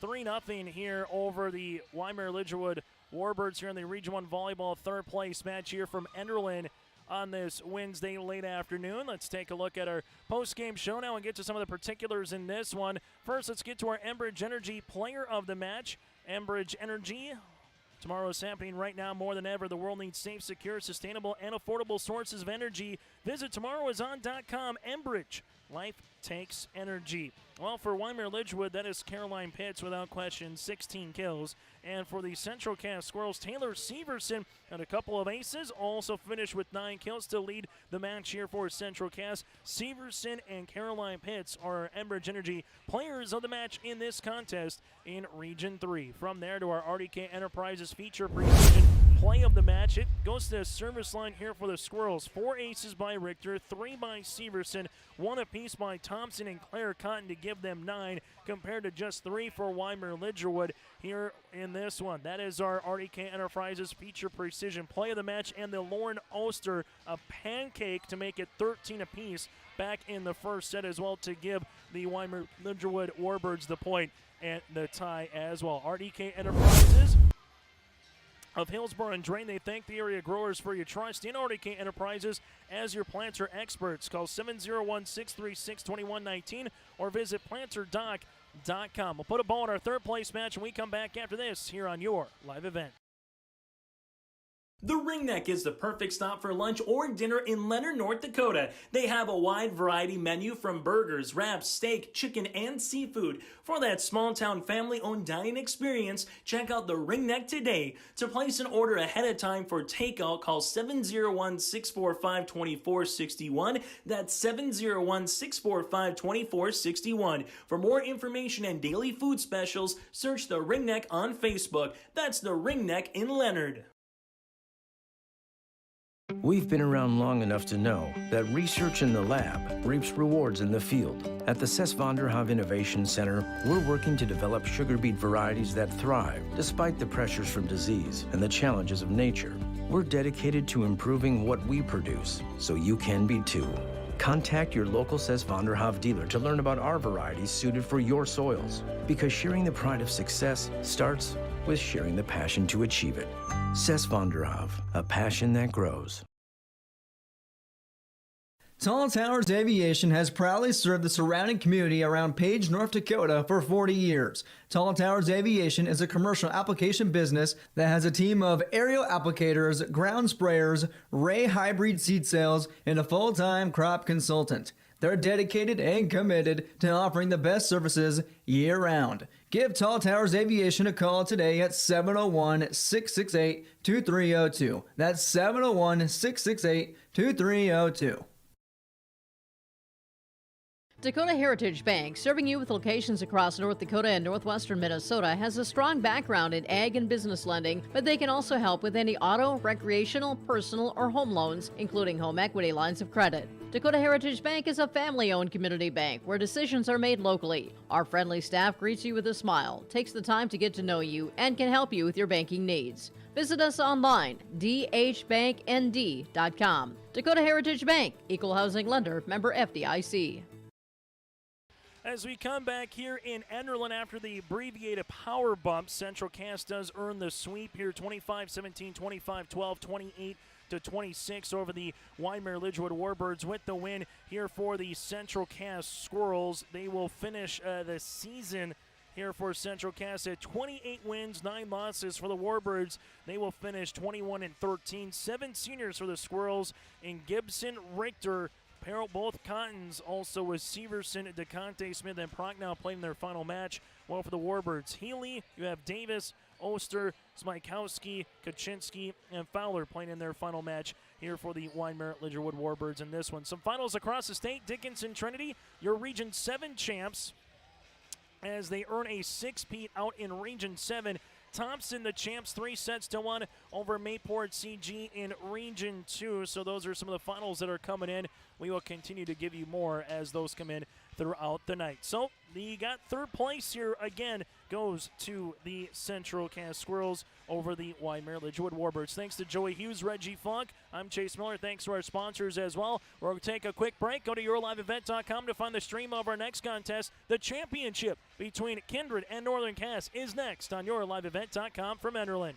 3-0 here over the Wyndmere Lidgerwood Warbirds here in the Region 1 Volleyball third place match here from Enderlin on this Wednesday late afternoon. Let's take a look at our post-game show now and get to some of the particulars in this one. First, let's get to our Enbridge Energy player of the match. Enbridge Energy. Tomorrow is happening right now more than ever. The world needs safe, secure, sustainable, and affordable sources of energy. Visit tomorrowison.com. Enbridge. Life takes energy. Well, for Wyndmere Lidgerwood, that is Caroline Pitts without question, 16 kills. And for the Central Cass Squirrels, Taylor Severson had a couple of aces, also finished with 9 kills to lead the match here for Central Cass. Severson and Caroline Pitts are Enbridge Energy players of the match in this contest in Region 3. From there to our RDK Enterprises feature precision play of the match. It goes to the service line here for the Squirrels. 4 aces by Richter, 3 by Severson, 1 apiece by Thompson and Claire Cotton to give them 9, compared to just 3 for Wyndmere Lidgerwood here in this one. That is our RDK Enterprises feature precision play of the match, and the Lauren Oster a pancake to make it 13 apiece back in the first set as well to give the Wyndmere Lidgerwood Warbirds the point and the tie as well. RDK Enterprises of Hillsborough and Drain, they thank the area growers for your trust in RDK Enterprises as your planter experts. Call 701-636-2119 or visit planterdoc.com. We'll put a ball in our third place match when we come back after this here on your live event. The Ringneck is the perfect stop for lunch or dinner in Leonard, North Dakota. They have a wide variety menu from burgers, wraps, steak, chicken, and seafood. For that small-town family-owned dining experience, check out the Ringneck today. To place an order ahead of time for takeout, call 701-645-2461. That's 701-645-2461. For more information and daily food specials, search the Ringneck on Facebook. That's the Ringneck in Leonard. We've been around long enough to know that research in the lab reaps rewards in the field. At the Cess van der Haaf Innovation Center, we're working to develop sugar beet varieties that thrive despite the pressures from disease and the challenges of nature. We're dedicated to improving what we produce, so you can be too. Contact your local Cess van der Haaf dealer to learn about our varieties suited for your soils, because sharing the pride of success starts with sharing the passion to achieve it. Cess van der Haaf, a passion that grows. Tall Towers Aviation has proudly served the surrounding community around Page, North Dakota for 40 years. Tall Towers Aviation is a commercial application business that has a team of aerial applicators, ground sprayers, Ray hybrid seed sales, and a full-time crop consultant. They're dedicated and committed to offering the best services year-round. Give Tall Towers Aviation a call today at 701-668-2302. That's 701-668-2302. Dakota Heritage Bank, serving you with locations across North Dakota and northwestern Minnesota, has a strong background in ag and business lending, but they can also help with any auto, recreational, personal, or home loans, including home equity lines of credit. Dakota Heritage Bank is a family-owned community bank where decisions are made locally. Our friendly staff greets you with a smile, takes the time to get to know you, and can help you with your banking needs. Visit us online, dhbanknd.com. Dakota Heritage Bank, equal housing lender, member FDIC. As we come back here in Enderlin after the abbreviated power bump, Central Cass does earn the sweep here, 25-17, 25-12, 28-26 over the Wyndmere Lidgerwood Warbirds with the win here for the Central Cass Squirrels. They will finish the season here for Central Cass at 28 wins, 9 losses for the Warbirds. They will finish 21-13. 7 seniors for the Squirrels in Gibson, Richter, both Cottons, also with Severson, DeConte, Smith, and Prochnow playing their final match. Well, for the Warbirds, Healy, you have Davis, Oster, Smykowski, Kaczynski, and Fowler playing in their final match here for the Wyndmere Lidgerwood Warbirds in this one. Some finals across the state. Dickinson Trinity, your Region 7 champs, as they earn a 6-peat out in Region 7. Thompson, the champs, 3-1 over Mayport CG in Region 2. So those are some of the finals that are coming in. We will continue to give you more as those come in throughout the night. So you got third place here again goes to the Central Cass Squirrels over the Wyndmere Lidgerwood Warbirds. Thanks to Joey Hughes, Reggie Funk. I'm Chase Miller. Thanks to our sponsors as well. We're going to take a quick break. Go to yourliveevent.com to find the stream of our next contest. The championship between Kindred and Northern Cass is next on yourliveevent.com from Enderlin.